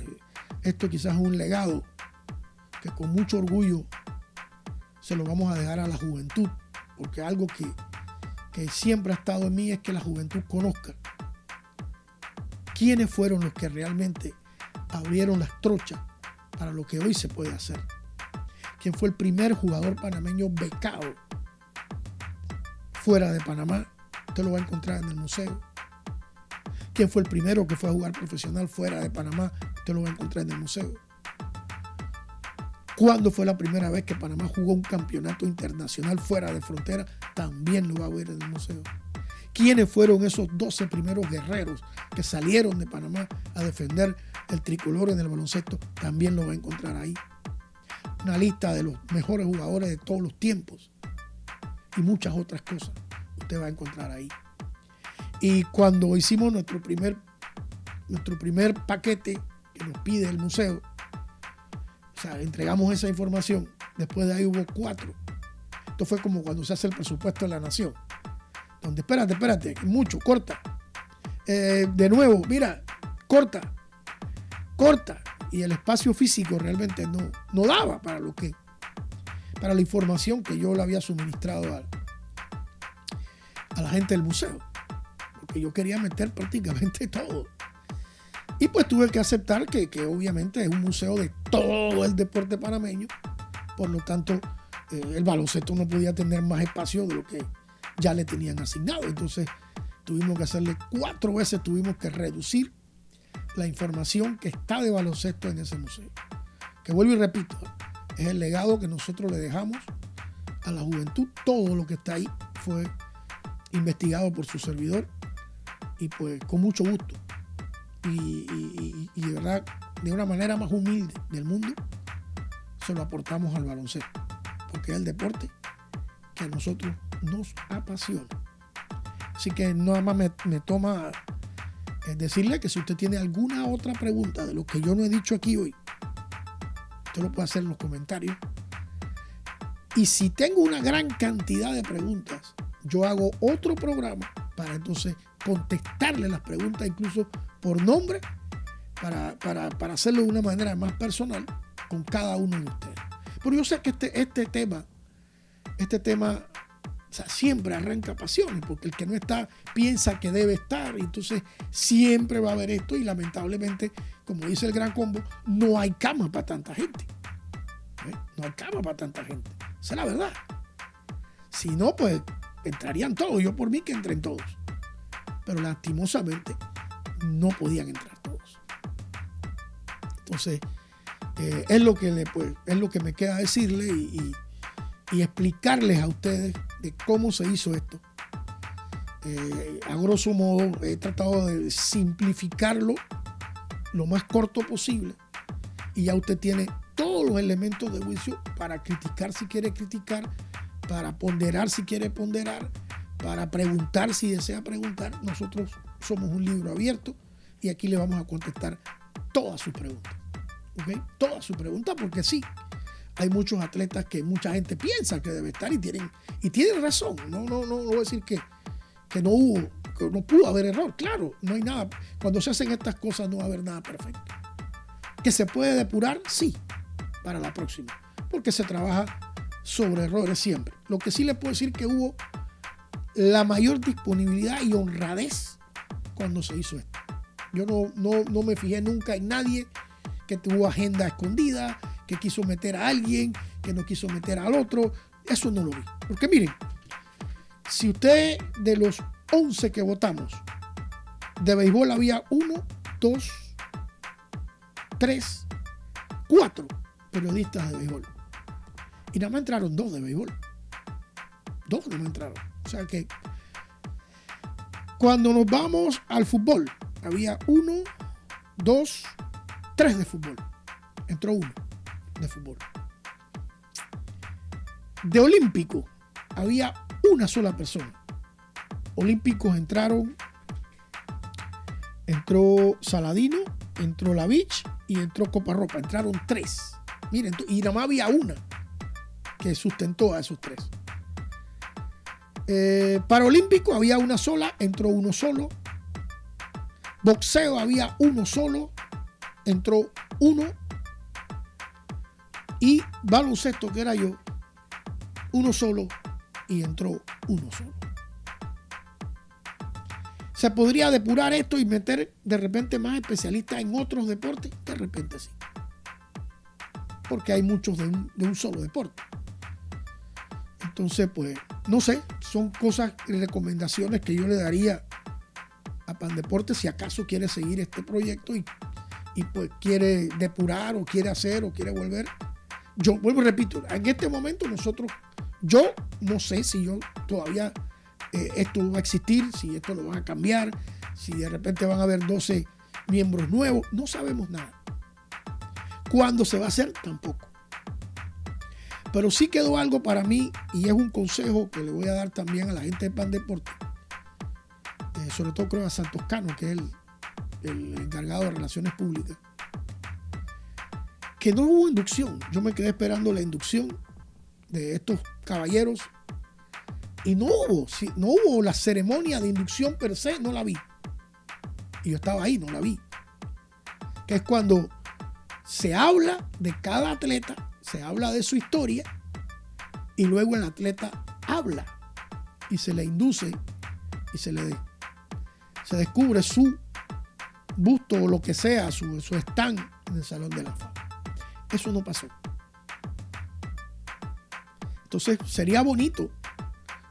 Esto quizás es un legado que con mucho orgullo se lo vamos a dejar a la juventud, porque algo que siempre ha estado en mí es que la juventud conozca quiénes fueron los que realmente abrieron las trochas para lo que hoy se puede hacer. ¿Quién fue el primer jugador panameño becado fuera de Panamá? Usted lo va a encontrar en el museo. ¿Quién fue el primero que fue a jugar profesional fuera de Panamá? Usted lo va a encontrar en el museo. ¿Cuándo fue la primera vez que Panamá jugó un campeonato internacional fuera de frontera? También lo va a ver en el museo. ¿Quiénes fueron esos 12 primeros guerreros que salieron de Panamá a defender el tricolor en el baloncesto? También lo va a encontrar ahí. Una lista de los mejores jugadores de todos los tiempos y muchas otras cosas usted va a encontrar ahí. Y cuando hicimos nuestro primer paquete que nos pide el museo, o sea, entregamos esa información, después de ahí hubo 4. Esto fue como cuando se hace el presupuesto de la nación, donde espérate, mucho, corta. De nuevo, mira, corta. Y el espacio físico realmente no daba para la información que yo le había suministrado a la gente del museo, porque yo quería meter prácticamente todo. Y pues tuve que aceptar que obviamente es un museo de todo el deporte panameño, por lo tanto el baloncesto no podía tener más espacio de lo que ya le tenían asignado. Entonces tuvimos que hacerle 4 veces, tuvimos que reducir la información que está de baloncesto en ese museo. Que vuelvo y repito, es el legado que nosotros le dejamos a la juventud. Todo lo que está ahí fue investigado por su servidor y pues con mucho gusto. Y de verdad, de una manera más humilde del mundo, se lo aportamos al baloncesto, porque es el deporte que a nosotros nos apasiona. Así que nada más me toma decirle que si usted tiene alguna otra pregunta de lo que yo no he dicho aquí hoy, usted lo puede hacer en los comentarios. Y si tengo una gran cantidad de preguntas, yo hago otro programa para entonces contestarle las preguntas incluso por nombre, para hacerlo de una manera más personal con cada uno de ustedes. Pero yo sé que este tema o sea, siempre arranca pasiones, porque el que no está piensa que debe estar, y entonces siempre va a haber esto, y lamentablemente, como dice el Gran Combo, no hay cama para tanta gente. No hay cama para tanta gente. Esa es la verdad. Si no, pues entrarían todos. Yo por mí que entren todos. Pero lastimosamente no podían entrar todos. Entonces, es lo que me queda decirle y explicarles a ustedes de cómo se hizo esto. A grosso modo, he tratado de simplificarlo lo más corto posible y ya usted tiene todos los elementos de juicio para criticar si quiere criticar, para ponderar si quiere ponderar, para preguntar si desea preguntar. Nosotros somos un libro abierto y aquí le vamos a contestar todas sus preguntas. ¿Okay? Todas sus preguntas, porque sí, hay muchos atletas que mucha gente piensa que debe estar y tienen razón. No voy a decir que no pudo haber error. Claro, no hay nada. Cuando se hacen estas cosas no va a haber nada perfecto. ¿Que se puede depurar? Sí, para la próxima, porque se trabaja sobre errores siempre. Lo que sí le puedo decir que hubo la mayor disponibilidad y honradez cuando se hizo esto. Yo no me fijé nunca en nadie que tuvo agenda escondida, que quiso meter a alguien, que no quiso meter al otro. Eso no lo vi. Porque miren, si usted de los 11 que votamos, de béisbol había 1, 2, 3, 4 periodistas de béisbol. Y nada más entraron 2 de béisbol. 2 nada más entraron. O sea que cuando nos vamos al fútbol, había 1, 2, 3 de fútbol. Entró 1 de fútbol. De olímpico, había una sola persona. Olímpicos entró Saladino, entró Lavich y entró Coparropa. Entraron 3. Miren, y nada más había una que sustentó a esos 3. Paralímpico había una sola, entró 1 solo. Boxeo había 1 solo, entró 1. Y baloncesto, que era yo, 1 solo y entró 1 solo. ¿Se podría depurar esto y meter de repente más especialistas en otros deportes? De repente sí. Porque hay muchos de un solo deporte. Entonces, pues, no sé, son cosas y recomendaciones que yo le daría a Pandeporte si acaso quiere seguir este proyecto y pues quiere depurar o quiere hacer o quiere volver. Yo vuelvo y repito, en este momento yo no sé si yo todavía esto va a existir, si esto lo van a cambiar, si de repente van a haber 12 miembros nuevos, no sabemos nada. ¿Cuándo se va a hacer? Tampoco. Pero sí quedó algo para mí y es un consejo que le voy a dar también a la gente de Pandeporte, sobre todo creo a Santos Cano, que es el encargado de relaciones públicas, que no hubo inducción. Yo me quedé esperando la inducción de estos caballeros y no hubo la ceremonia de inducción per se, no la vi. Y yo estaba ahí, no la vi. Que es cuando se habla de cada atleta, se habla de su historia y luego el atleta habla y se le induce y se descubre su busto o lo que sea, su stand en el Salón de la Fama. Eso no pasó. Entonces sería bonito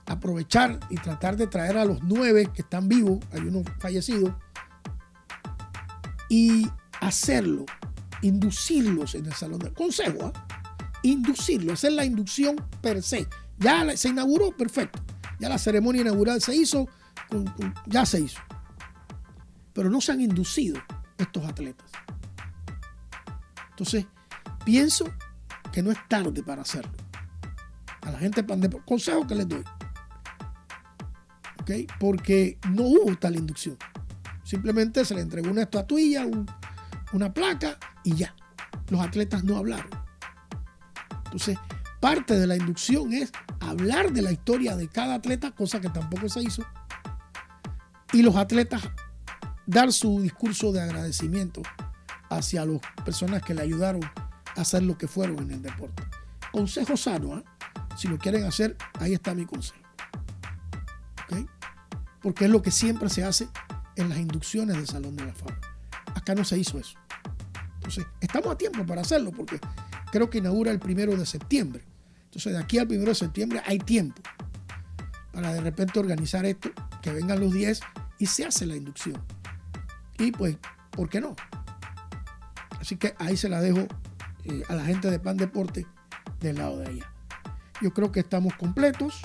aprovechar y tratar de traer a los 9 que están vivos, hay uno fallecido, y hacerlo, inducirlos en el Salón del Consejo, inducirlo, hacer la inducción per se. Ya se inauguró, perfecto. Ya la ceremonia inaugural se hizo, ya se hizo. Pero no se han inducido estos atletas. Entonces, pienso que no es tarde para hacerlo. A la gente de Pandeporte, consejo que les doy. ¿Okay? Porque no hubo tal inducción. Simplemente se le entregó una estatuilla, una placa y ya. Los atletas no hablaron. Entonces, parte de la inducción es hablar de la historia de cada atleta, cosa que tampoco se hizo. Y los atletas dar su discurso de agradecimiento hacia las personas que le ayudaron a hacer lo que fueron en el deporte. Consejo sano, ¿eh? Si lo quieren hacer, ahí está mi consejo. ¿Okay? Porque es lo que siempre se hace en las inducciones del Salón de la Fama. Acá no se hizo eso. Entonces, estamos a tiempo para hacerlo porque creo que inaugura el 1 de septiembre. Entonces, de aquí al 1 de septiembre hay tiempo para de repente organizar esto, que vengan los 10 y se hace la inducción. Y pues, ¿por qué no? Así que ahí se la dejo a la gente de Pandeporte del lado de allá. Yo creo que estamos completos.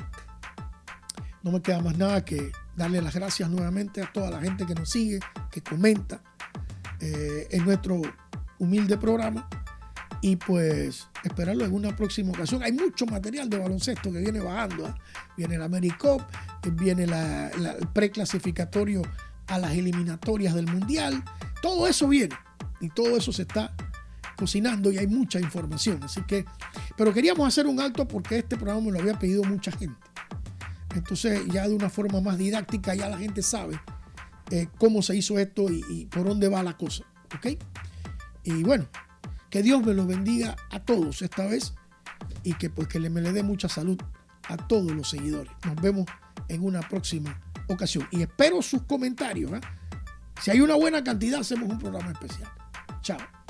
No me queda más nada que darle las gracias nuevamente a toda la gente que nos sigue, que comenta en nuestro humilde programa Y pues esperarlo en una próxima ocasión. Hay mucho material de baloncesto que viene bajando, ¿eh? Viene el AmeriCup, viene el preclasificatorio a las eliminatorias del Mundial. Todo eso viene y todo eso se está cocinando y hay mucha información. Así que, pero queríamos hacer un alto porque este programa me lo había pedido mucha gente. Entonces ya de una forma más didáctica ya la gente sabe cómo se hizo esto y por dónde va la cosa. ¿Ok? Y bueno, que Dios me los bendiga a todos esta vez y que pues que me le dé mucha salud a todos los seguidores. Nos vemos en una próxima ocasión y espero sus comentarios, ¿eh? Si hay una buena cantidad hacemos un programa especial. Chao.